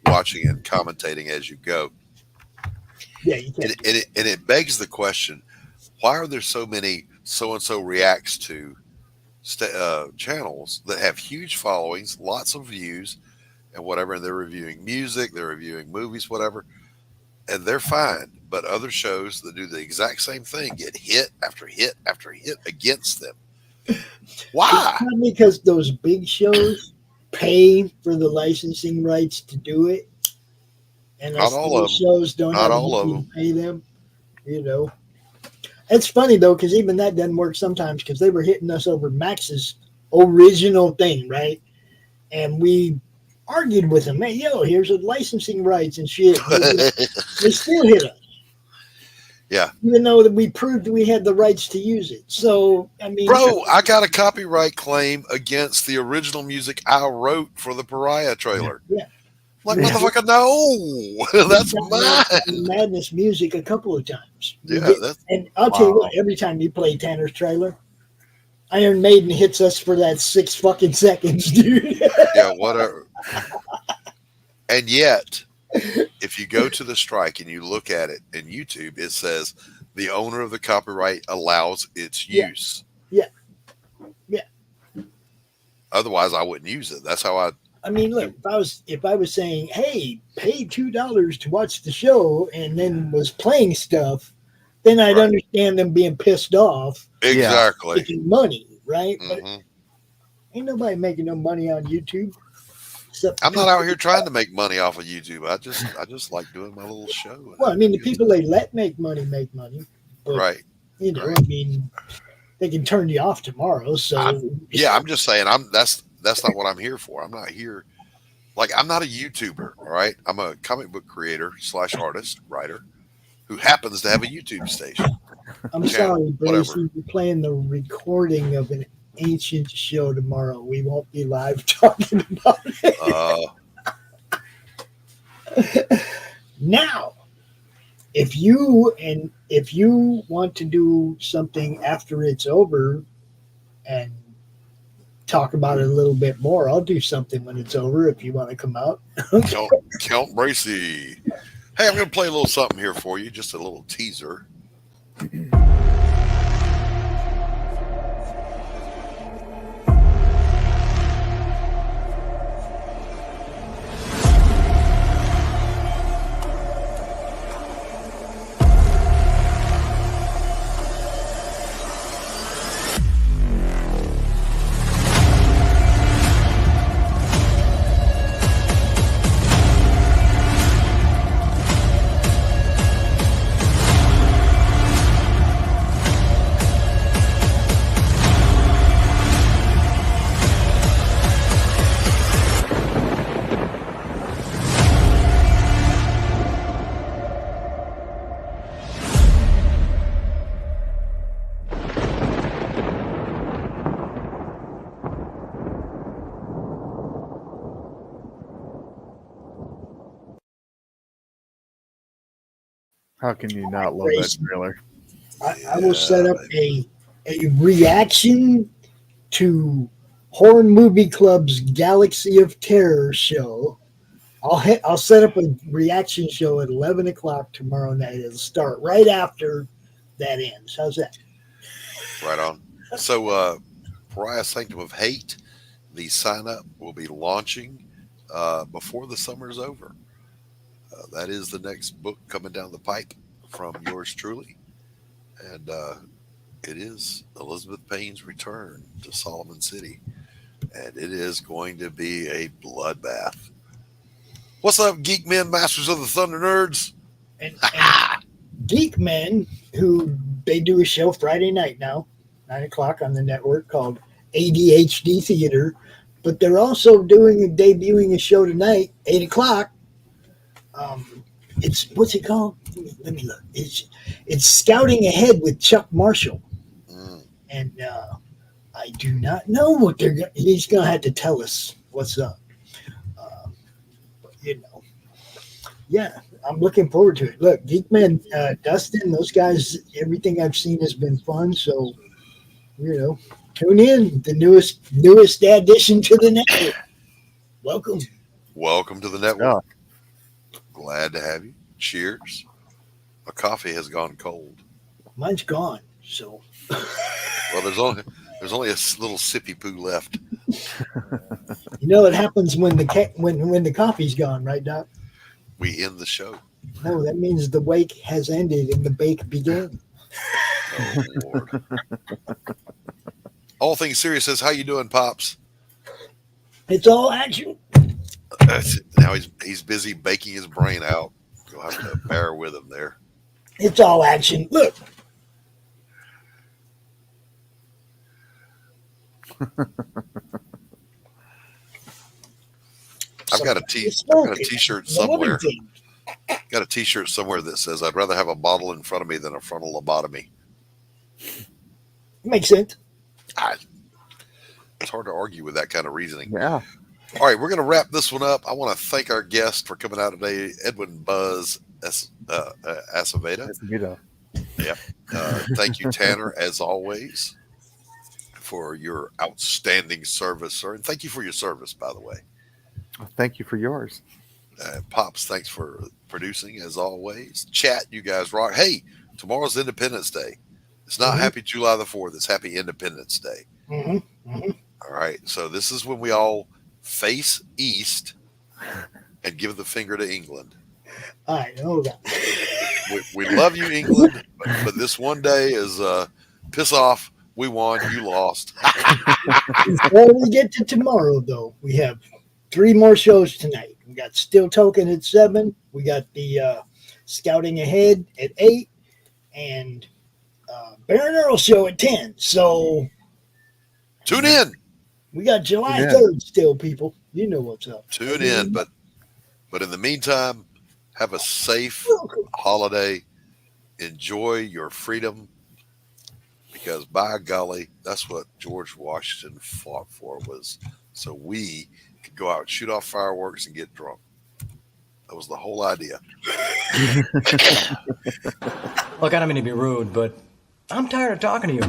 watching and commentating as you go. Yeah, you can. And it begs the question, why are there so many so-and-so reacts to channels that have huge followings, lots of views and whatever, and they're reviewing music, they're reviewing movies, whatever, and they're fine. But other shows that do the exact same thing get hit after hit after hit against them. Why? It's not because those big shows pay for the licensing rights to do it, and not all of them. Shows don't not have all of them. Pay them. It's funny though, because even that doesn't work sometimes, because they were hitting us over Max's original thing, right? And we argued with them, hey, here's the licensing rights and shit. They still hit us. Yeah. Even though that we proved we had the rights to use it. So, I mean. Bro, I got a copyright claim against the original music I wrote for the Pariah trailer. Yeah. Like, motherfucker, no. That's mine. Madness music a couple of times. Yeah. And I'll tell you what, every time you play Tanner's trailer, Iron Maiden hits us for that 6 fucking seconds, dude. Yeah, whatever. And yet, if you go to the strike and you look at it in YouTube, it says the owner of the copyright allows its use. Yeah. Otherwise, I wouldn't use it. That's how I mean, look, if I was saying, hey, pay $2 to watch the show and then was playing stuff, then I'd understand them being pissed off. Exactly. Making money, right? Mm-hmm. But ain't nobody making no money on YouTube. I'm not out here trying to make money off of YouTube. I just like doing my little show. Well, I mean, the people they let make money. But, right. I mean, they can turn you off tomorrow. So I'm just saying that's not what I'm here for. I'm not here. Like, I'm not a YouTuber. All right. I'm a comic book creator / artist, writer who happens to have a YouTube station. I'm sorry, Bracey. We're playing the recording of an ancient show tomorrow. We won't be live talking about it. Now, if you want to do something after it's over and talk about it a little bit more, I'll do something when it's over if you want to come out. Count Bracey. Hey, I'm going to play a little something here for you, just a little teaser. How can you not love that trailer? I will set up a reaction to Horror Movie Club's Galaxy of Terror show. I'll set up a reaction show at 11 o'clock tomorrow night. It'll start right after that ends. How's that? Right on. So, Pariah Sanctum of Hate, the sign up will be launching before the summer is over. That is the next book coming down the pipe from yours truly. And it is Elizabeth Payne's return to Solomon City. And it is going to be a bloodbath. What's up, Geekmen, Masters of the Thunder Nerds? And Geekmen, who they do a show Friday night now, 9 o'clock on the network called ADHD Theater. But they're also debuting a show tonight, 8 o'clock. It's what's it called? Let me look. It's Scouting Ahead with Chuck Marshall, and I do not know what he's going to have to tell us what's up. You know, yeah, I'm looking forward to it. Look, Geekmen, Dustin, those guys, everything I've seen has been fun. So, you know, tune in. The newest addition to the network. Welcome. Welcome to the network. Glad to have you. Cheers. My coffee has gone cold. Mine's gone. So, well, there's only a little sippy poo left. You know what happens when the coffee's gone, right, Doc? We end the show. No, that means the wake has ended and the bake began. Oh, Lord. All Things Serious says, how you doing, Pops? It's all action. Now he's busy baking his brain out. You'll have to bear with him there. It's all action. Look. I've got a t-shirt somewhere. Got a t-shirt somewhere that says, I'd rather have a bottle in front of me than a frontal lobotomy. Makes sense. It's hard to argue with that kind of reasoning. Yeah. All right, we're going to wrap this one up. I want to thank our guest for coming out today, Edwin Buzz Acevedo. Yep. Thank you, Tanner, as always, for your outstanding service, sir. And thank you for your service, by the way. Thank you for yours. Pops, thanks for producing, as always. Chat, you guys rock. Hey, tomorrow's Independence Day. It's not Happy July the 4th. It's Happy Independence Day. All right, so this is when we all face east and give the finger to England. I know that. We love you, England, but this one day is piss off. We won. You lost. Before we get to tomorrow, though, we have 3 more shows tonight. We got Still Toking at 7. We got the Scouting Ahead at 8, and Baron Earl Show at 10. So tune in. We got July 3rd still, people. You know what's up. Tune in, but in the meantime, have a safe holiday. Enjoy your freedom, because by golly, that's what George Washington fought for, was so we could go out and shoot off fireworks and get drunk. That was the whole idea. Look, I don't mean to be rude, but I'm tired of talking to you.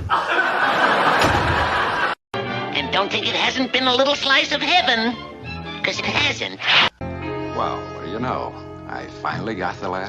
And don't think it hasn't been a little slice of heaven, because it hasn't. Well, what do you know? I finally got the last